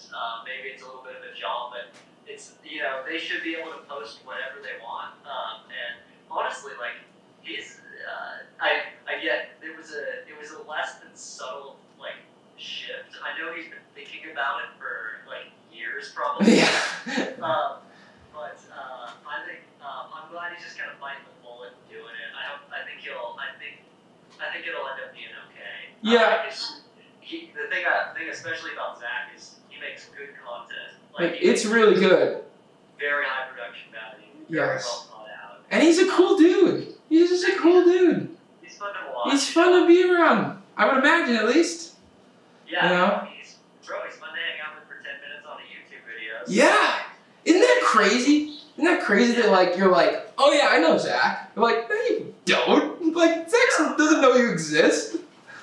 maybe it's a little bit of a job, but it's, they should be able to post whatever they want. And honestly, like, I get it was a less than subtle like shift. I know he's been thinking about it for like years probably. Yeah. But I think I'm glad he's just kind of biting the bullet and doing it. I think it'll end up being okay. Yeah. The thing especially about Zach is he makes good content. Like it's really good. Very high production value. Very Yes. well thought out. And he's a cool dude. He's just a cool dude. He's fun to watch. He's fun to be around. I would imagine, at least. Yeah. He's fun to hang out with for 10 minutes on a YouTube video. So. Yeah. Isn't that crazy? Isn't that crazy that like you're like, oh yeah, I know Zach. You're like, no, you don't. Like Zach doesn't know you exist.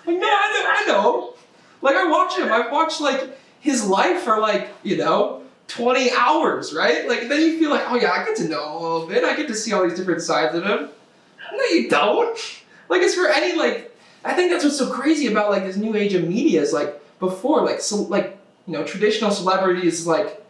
Like no, I know. Like I watch him. I've watched like his life for like 20 hours, right? Like then you feel like, oh yeah, I get to know him a little bit. I get to see all these different sides of him. No, you don't. Like it's for any like. I think that's what's so crazy about like this new age of media is like before traditional celebrities like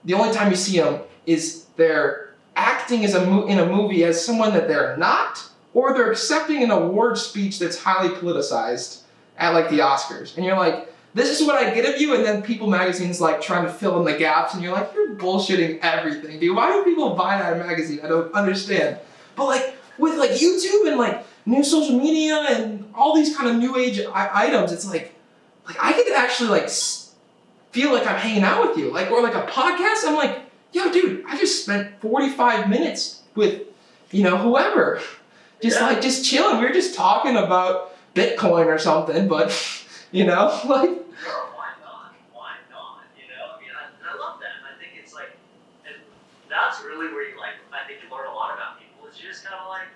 the only time you see them is they're acting as in a movie as someone that they're not, or they're accepting an award speech that's highly politicized at like the Oscars, and you're like, this is what I get of you, and then People Magazine's like trying to fill in the gaps, and you're like, you're bullshitting everything, dude. Why do people buy that magazine? I don't understand. But like with like YouTube and like new social media and all these kind of new age items, it's like I could actually like feel like I'm hanging out with you, like, or like a podcast. I'm like, yo, dude, I just spent 45 minutes with, whoever, just chilling. We were just talking about Bitcoin or something, but like. Sure, why not? Why not? I mean, I love that. And I think it's like, and that's really where you I think you learn a lot about people. Is you just kind of like,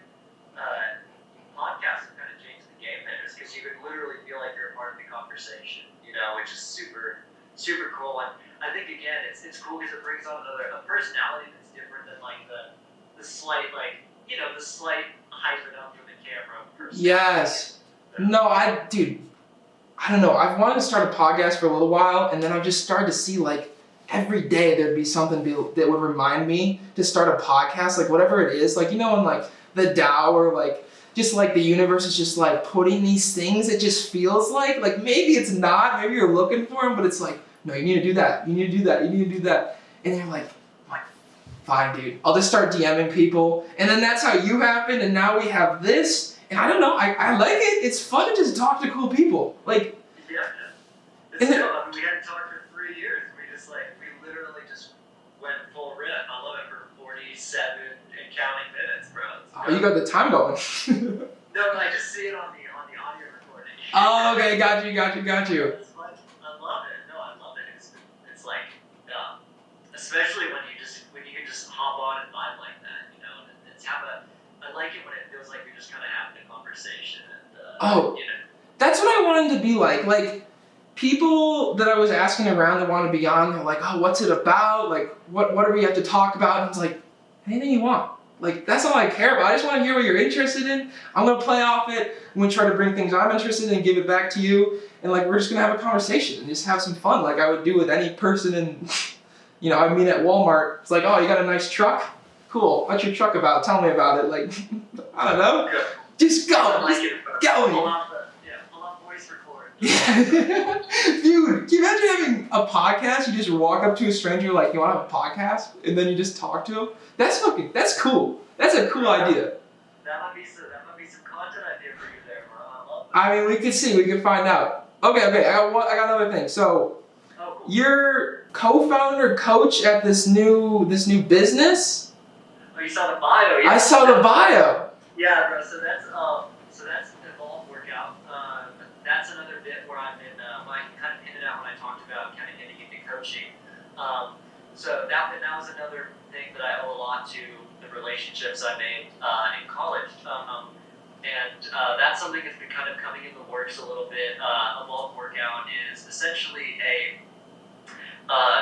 podcasts have kind of changed the game there, because you can literally feel like you're a part of the conversation, which is super, super cool. And I think again, it's cool because it brings on a personality that's different than like the slight the slight hype it up for the camera person. Yes. No, dude. I don't know. I've wanted to start a podcast for a little while, and then I've just started to see like every day there'd be something that would remind me to start a podcast, like whatever it is, like in like the Tao, or like just like the universe is just like putting these things. It just feels like maybe it's not. Maybe you're looking for them, but it's like, no, you need to do that. You need to do that. You need to do that. And you're like, fine, dude. I'll just start DMing people, and then that's how you happened, and now we have this. And I don't know, I like it. It's fun to just talk to cool people. Like, yeah. It's still, I mean, we hadn't talked for 3 years. We literally just went full rip. I love it for 47 and counting minutes, bro. Oh, you got the time going. No, I just see it on the audio recording. Oh, okay, got you. It's fun. I love it. No, I love it. It's like, especially when you can just hop on and vibe like that, and it's I like it when it feels like you're just kind of having a conversation. And, that's what I wanted to be like. Like, people that I was asking around that want to be on, they're like, oh, what's it about? Like, what do we have to talk about? And I was like, anything you want. Like, that's all I care about. I just want to hear what you're interested in. I'm going to play off it. I'm going to try to bring things I'm interested in and give it back to you. And, like, we're just going to have a conversation and just have some fun, like I would do with any person. And, I mean, at Walmart, it's like, oh, you got a nice truck? Cool. What's your truck about? Tell me about it. Like, I don't know. Good. Just go. Just go. Pull off voice record. Yeah. Dude, can you imagine having a podcast? You just walk up to a stranger like, you want to have a podcast? And then you just talk to them? That's cool. That's a cool idea. That might be some content idea for you there, bro. I love that. I mean, we could find out. Okay, I got another thing. So, cool. You're co-founder, coach at this new business? Oh, you saw the bio, yeah. I saw the bio. Yeah, bro. So that's Evolve Workout. That's another bit where I'm in. I kind of hinted out when I talked about kind of getting into coaching. So that was another thing that I owe a lot to the relationships I made in college. And that's something that's been kind of coming in the works a little bit. Evolve Workout is essentially an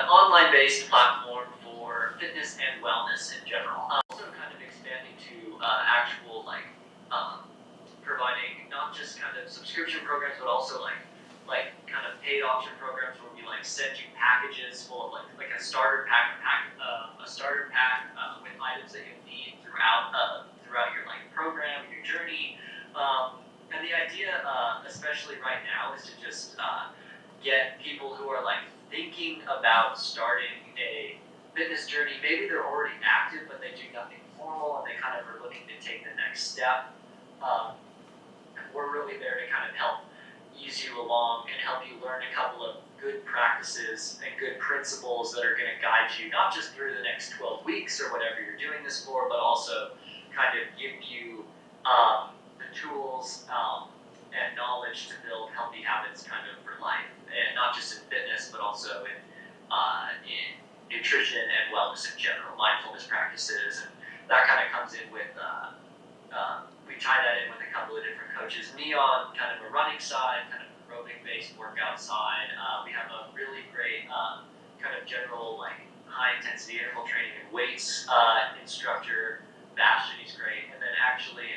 online-based platform for fitness and wellness in general. Also kind of expanding to actual providing not just kind of subscription programs, but also like kind of paid option programs where we send you packages full of like a starter pack with items that you need throughout your program, your journey. And the idea, especially right now, is to just get people who are thinking about starting a fitness journey. Maybe they're already active, but they do nothing formal, and they kind of are looking to take the next step. We're really there to kind of help ease you along and help you learn a couple of good practices and good principles that are going to guide you, not just through the next 12 weeks or whatever you're doing this for, but also kind of give you the tools and knowledge to build healthy habits kind of for life, and not just in fitness, but also in nutrition and wellness in general, mindfulness practices, and that kind of comes in with, we tie that in with a couple of different coaches. Me on kind of a running side, kind of aerobic-based workout side. We have a really great kind of general high-intensity interval training and weights instructor, Bastion. He's great. And then actually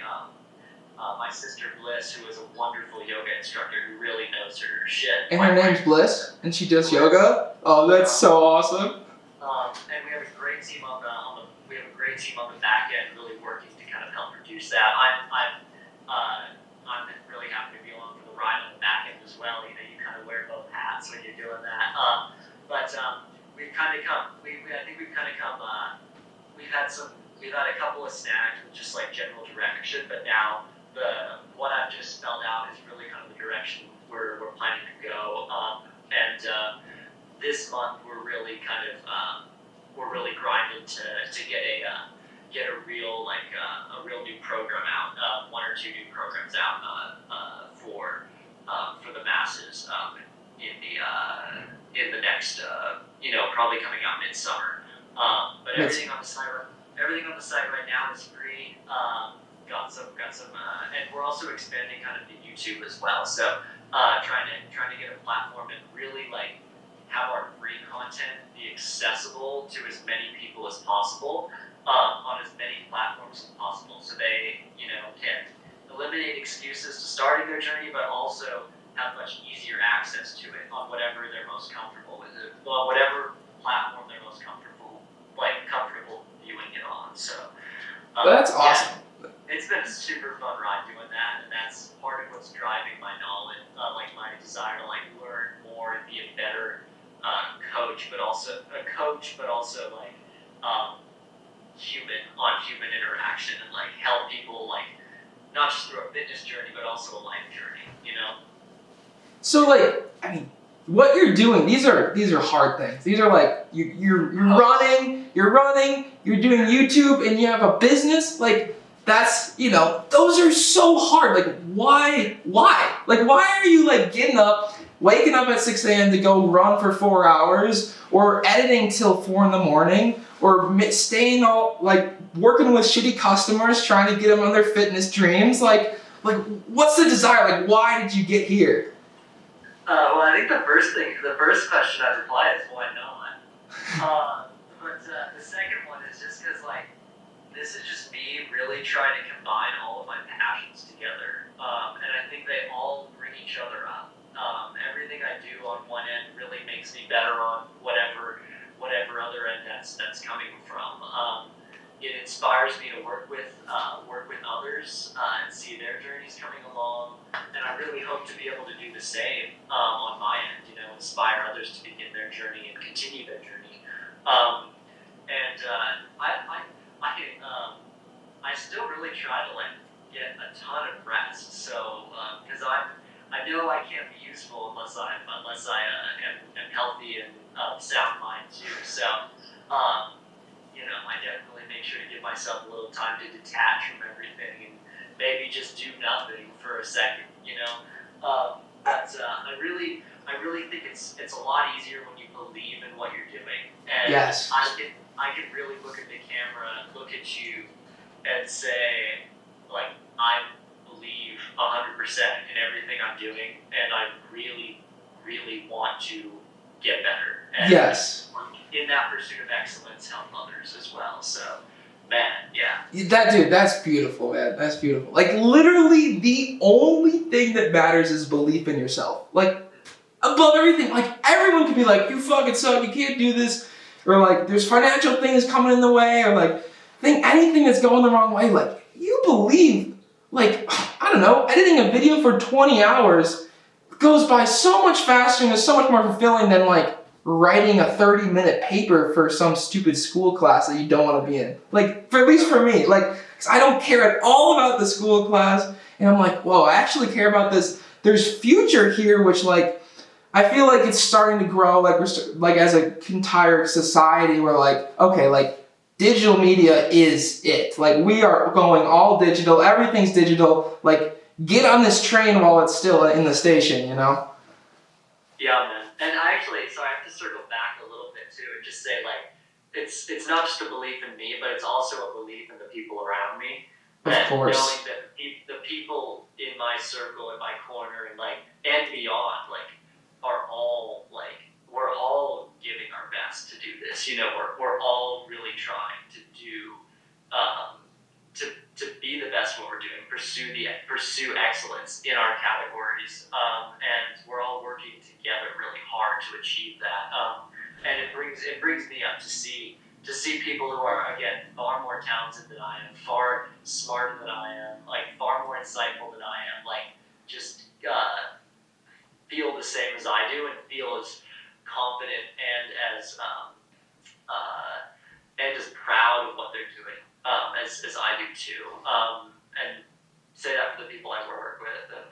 my sister Bliss, who is a wonderful yoga instructor who really knows her shit. And her name's Bliss, and she does yoga? Oh, that's so awesome. And we have a great team on the back end, really working to kind of help produce that. I'm really happy to be along for the ride on the back end as well. You kind of wear both hats. nuts when you're doing that. But we've kind of come. I think we've kind of come. We've had a couple of snags with just like general direction, but now what I've just spelled out is really kind of the direction we're planning to go. And this month we're really grinding to get a real new program out, one or two new programs out for the masses in the next probably coming out midsummer. But everything on the site right now is free. Got some, and we're also expanding kind of to YouTube as well. So trying to get a platform and really like have our free content be accessible to as many people as possible on as many platforms as possible, so they can eliminate excuses to starting their journey, but also have much easier access to it on whatever they're most comfortable with it, on whatever platform they're most comfortable viewing it on. So that's awesome. Yeah, it's been a super fun ride doing that, and that's part of what's driving my knowledge, my desire to like learn more and be a better coach, but also human interaction, and like help people like not just through a fitness journey, but also a life journey. So like, I mean, what you're doing, these are hard things. These are like you're running, you're doing YouTube, and you have a business. Like that's those are so hard. Like why? Like why are you like getting up, waking up at 6 a.m. to go run for 4 hours, or editing till 4 a.m, or staying all like working with shitty customers, trying to get them on their fitness dreams? Like what's the desire? Like why did you get here? Well, I think the first question I'd reply is why not. But the second one is just because like this is just me really trying to combine all of my passions together, and I think they all bring each other up. Everything I do on one end really makes me better on whatever other end that's coming from. It inspires me to work with others and see their journeys coming along, and I really hope to be able to do the same on my end. Inspire others to begin their journey and continue their journey. I still really try to like get a ton of rest. So because I know I can't be useful unless I am healthy and sound mind too. So I definitely make sure to give myself a little time to detach from everything and maybe just do nothing for a second. But I really think it's a lot easier when you believe in what you're doing. And Yes. I can really look at the camera, look at you, and say, like, I believe 100% in everything I'm doing, and I really, really want to get better. And Yes. in that pursuit of excellence, help others as well. So, man, yeah. That's beautiful, man. That's beautiful. Like literally, the only thing that matters is belief in yourself. Like above everything. Like everyone can be like, you fucking suck, you can't do this, or like there's financial things coming in the way, or like anything that's going the wrong way. Like you believe. Like I don't know, editing a video for 20 hours goes by so much faster and is so much more fulfilling than like writing a 30-minute paper for some stupid school class that you don't want to be in. Like, at least for me, like, 'cause I don't care at all about the school class, and I'm like, whoa, I actually care about this. There's future here, which like, I feel like it's starting to grow, like like as a entire society, we're like, okay, like, digital media is it. Like, we are going all digital, everything's digital, like, get on this train while it's still in the station, Yeah, man. And so I have to circle back a little bit too and just say like, it's not just a belief in me, but it's also a belief in the people around me. Of course. Knowing that the people in my circle, in my corner, and beyond, like, are all like, we're all giving our best to do this. We're all really trying to do, to be the best at what we're doing, pursue excellence in our categories, and we're all working together really hard to achieve that. And it brings me up to see people who are, again, far more talented than I am, far smarter than I am, like far more insightful than I am, like just feel the same as I do and feel as confident and as proud of what they're doing as I do too. And say that for the people I work with, and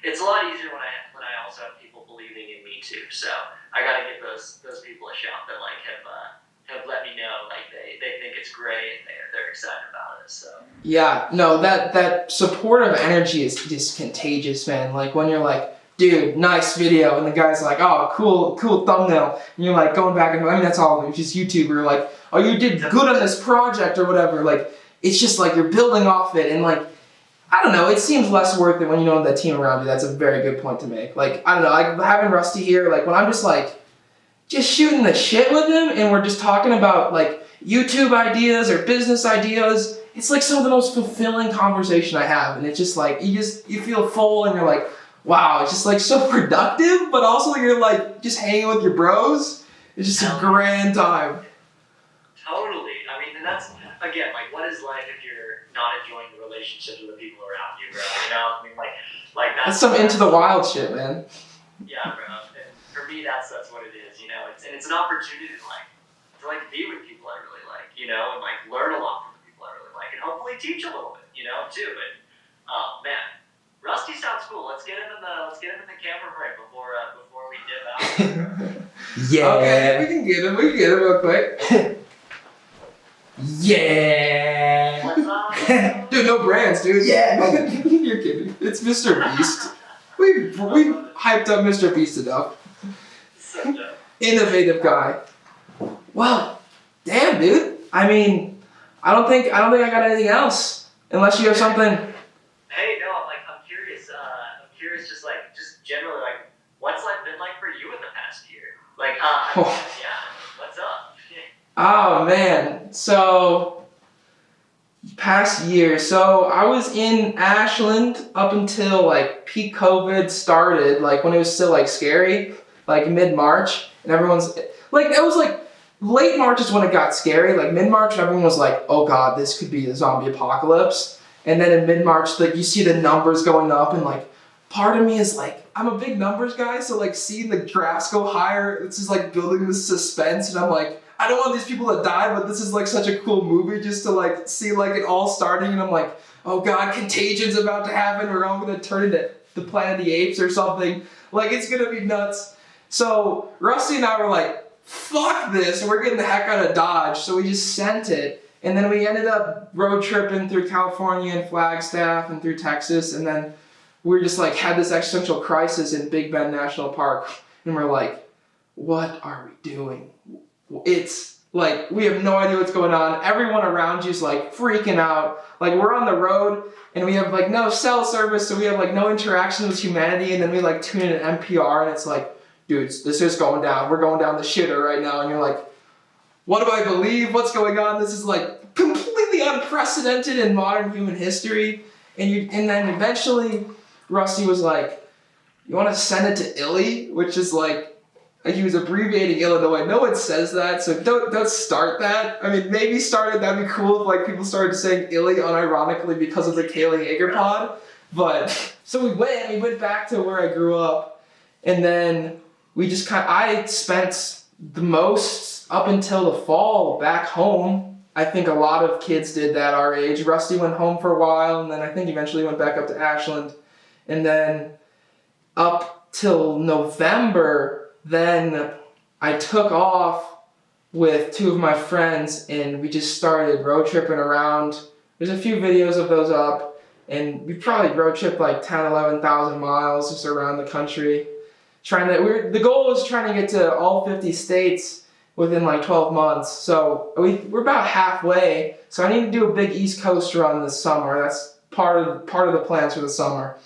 it's a lot easier when I also have people believing in me too. So I got to give those people a shout that have let me know they think it's great and they're excited about it. So yeah, no, that supportive energy is just contagious, man. Like when you're like, dude, nice video, and the guy's like, oh, cool thumbnail, and you're like going back and I mean that's all just YouTube, or like, oh, you did good on this project or whatever. Like it's just like you're building off it, and like I don't know, it seems less worth it when you know that team around you. That's a very good point to make. Like I don't know, like having Rusty here, like when I'm just shooting the shit with him and we're just talking about like YouTube ideas or business ideas, it's like some of the most fulfilling conversation I have. And it's just like, you feel full and you're like, wow, it's just like so productive, but also you're like just hanging with your bros. It's just a grand time. Totally. I mean, and that's, again, like what is life if you're not enjoying the relationships with the people around you, bro? You know, I mean, like that's some into the wild shit, man. Yeah, bro. And for me, that's what it is, you know. It's an opportunity to be with people I really like, you know, and like learn a lot from the people I really like, and hopefully teach a little bit, you know, too. But man, Rusty sounds cool. Let's get him in the camera frame before we dip out. Yeah. Okay, we can get him real quick. Yeah. What's up? Dude, no brands, dude. Yeah. You're kidding. It's Mr. Beast. We hyped up Mr. Beast enough. Such a innovative guy. Well, damn, dude. I mean, I don't think I got anything else. Unless you have something. Hey, no, I'm curious. I'm curious, just generally, like, what's life been like for you in the past year? Like, yeah, what's up? Oh man, so past year. So I was in Ashland up until like peak COVID started, like when it was still like scary, like mid-March, and everyone's like, it was like late March is when it got scary. Like mid-March, everyone was like, oh god, this could be a zombie apocalypse. And then in mid-March, like you see the numbers going up, and like part of me is like, I'm a big numbers guy, so like seeing the graphs go higher, it's just like building this suspense, and I'm like, I don't want these people to die, but this is like such a cool movie just to like see like it all starting, and I'm like, oh god, Contagion's about to happen, we're all gonna turn into the Planet of the Apes or something, like it's gonna be nuts. So Rusty and I were like, fuck this, we're getting the heck out of Dodge, so we just sent it, and then we ended up road tripping through California and Flagstaff and through Texas, and then we just like had this existential crisis in Big Bend National Park, and we're like, what are we doing? It's like, we have no idea what's going on. Everyone around you is like freaking out. Like we're on the road and we have like no cell service, so we have like no interaction with humanity, and then we like tune in an NPR and it's like, dudes, this is going down. We're going down the shitter right now. And you're like, what do I believe? What's going on? This is like completely unprecedented in modern human history. And then eventually Rusty was like, you want to send it to Illy? Which is like he was abbreviating Illinois. No one says that, so don't start that. I mean, maybe start it. That'd be cool if like people started saying Illy unironically because of the Kalen Yeager pod. But so we went back to where I grew up, and then we just I spent the most up until the fall back home. I think a lot of kids did that our age. Rusty went home for a while, and then I think eventually went back up to Ashland, and then up till November. Then I took off with two of my friends and we just started road tripping around. There's a few videos of those up, and we probably road tripped like 10, 11,000 miles just around the country. The goal was trying to get to all 50 states within like 12 months. So we're about halfway. So I need to do a big East Coast run this summer. That's part of the plans for the summer.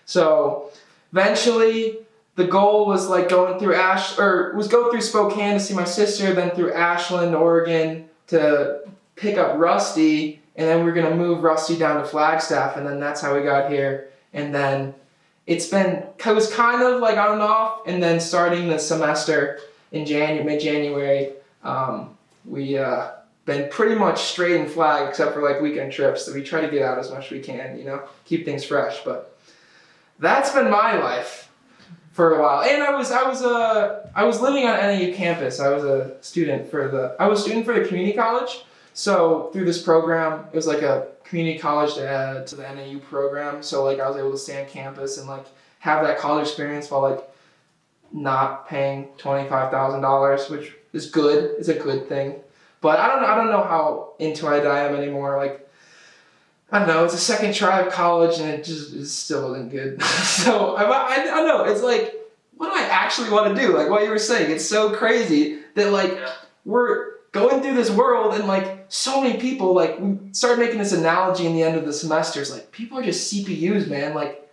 So eventually, the goal was like go through Spokane to see my sister, then through Ashland, Oregon to pick up Rusty, and then we're gonna move Rusty down to Flagstaff, and then that's how we got here. And then it was kind of like on and off, and then starting the semester in mid-January, we been pretty much straight in Flag except for like weekend trips, so we try to get out as much as we can, keep things fresh. But that's been my life. for a while. And I was living on NAU campus. I was a student for the community college. So through this program, it was like a community college to add to the NAU program. So like I was able to stay on campus and like have that college experience while like not paying $25,000, which is good. It's a good thing. But I don't know how into it I am anymore. Like, I don't know, it's a second try of college and it still wasn't good. So I know, it's like, what do I actually want to do? Like what you were saying, it's so crazy that like we're going through this world and like so many people, like we started making this analogy in the end of the semesters, like people are just CPUs, man. Like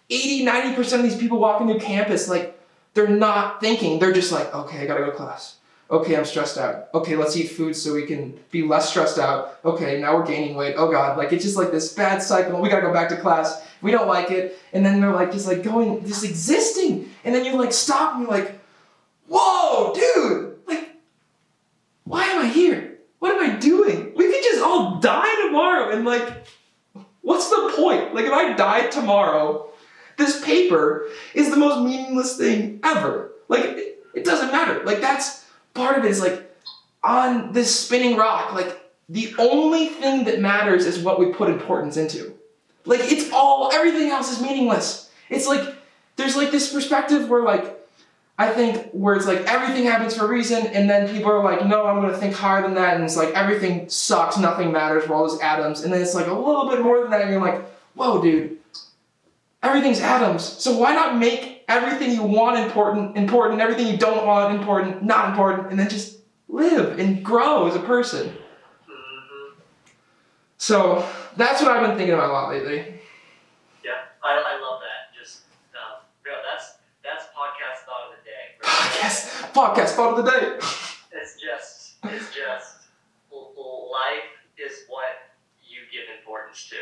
80, 90% of these people walking through campus, like they're not thinking, they're just like, okay, I gotta go to class. Okay, I'm stressed out. Okay, let's eat food so we can be less stressed out. Okay, now we're gaining weight. Oh God, like it's just like this bad cycle. We gotta go back to class. We don't like it. And then they're like just like going, just existing. And then you like stop and you're like, whoa, dude, like, why am I here? What am I doing? We could just all die tomorrow and like, what's the point? Like if I died tomorrow, this paper is the most meaningless thing ever. Like it doesn't matter. Like that's part of it is like on this spinning rock, like the only thing that matters is what we put importance into. Like it's all, everything else is meaningless. It's like, there's like this perspective where like, I think where it's like everything happens for a reason and then people are like, no, I'm gonna think higher than that and it's like everything sucks, nothing matters, we're all just atoms. And then it's like a little bit more than that and you're like, whoa dude, everything's atoms. So why not make everything you want important, and everything you don't want important, not important, and then just live and grow as a person. Mm-hmm. So that's what I've been thinking about a lot lately. Yeah, I love that. Just, that's podcast thought of the day. Right? Podcast thought of the day. It's just, life is what you give importance to.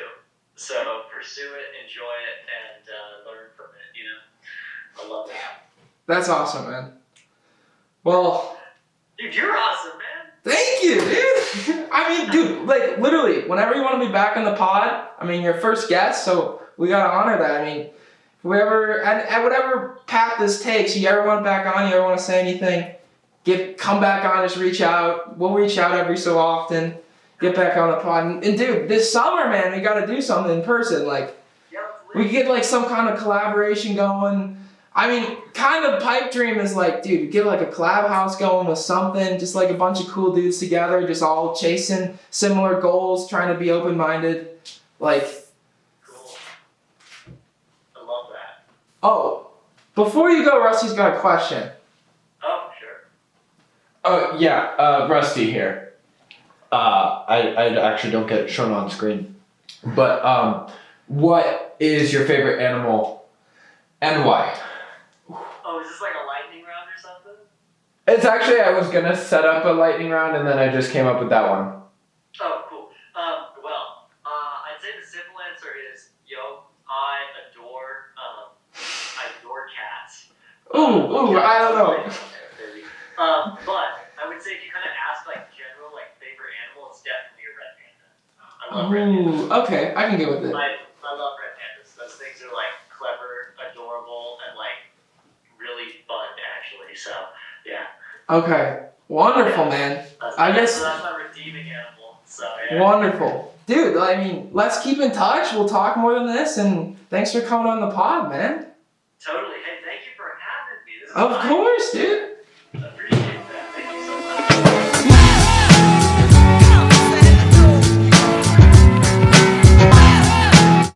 So pursue it, enjoy it, and learn from it, you know? I love it. That's awesome, man. Well... Dude, you're awesome, man. Thank you, dude. I mean, dude, like literally, whenever you want to be back on the pod, I mean, you're first guest, so we gotta honor that. I mean, whoever, and whatever path this takes, you ever want back on, you ever want to say anything, come back on, just reach out. We'll reach out every so often. Get back on the pod. And dude, this summer, man, we gotta do something in person. Like, we could get like some kind of collaboration going. I mean, kind of pipe dream is like, dude, get like a collab house going with something, just like a bunch of cool dudes together, just all chasing similar goals, trying to be open-minded. Like, cool. I love that. Oh, before you go, Rusty's got a question. Oh, sure. Oh, yeah, Rusty here. I actually don't get it shown on screen. But what is your favorite animal and why? Oh, is this like a lightning round or something? It's actually, I was going to set up a lightning round and then I just came up with that one. Oh, cool. I'd say the simple answer is, I adore cats. I don't know. But I would say if you kind of ask like general like favorite animal, it's definitely a red panda. I love red pandas. Okay, I can get with it. I love red pandas. Those things are like clever, adorable, and like really fun actually. So yeah. Okay, wonderful, man. That's my redeeming animal. So yeah. Wonderful. Dude, I mean, let's keep in touch. We'll talk more than this, and thanks for coming on the pod, man. Totally. Hey, thank you for having me. This is Of course, dude.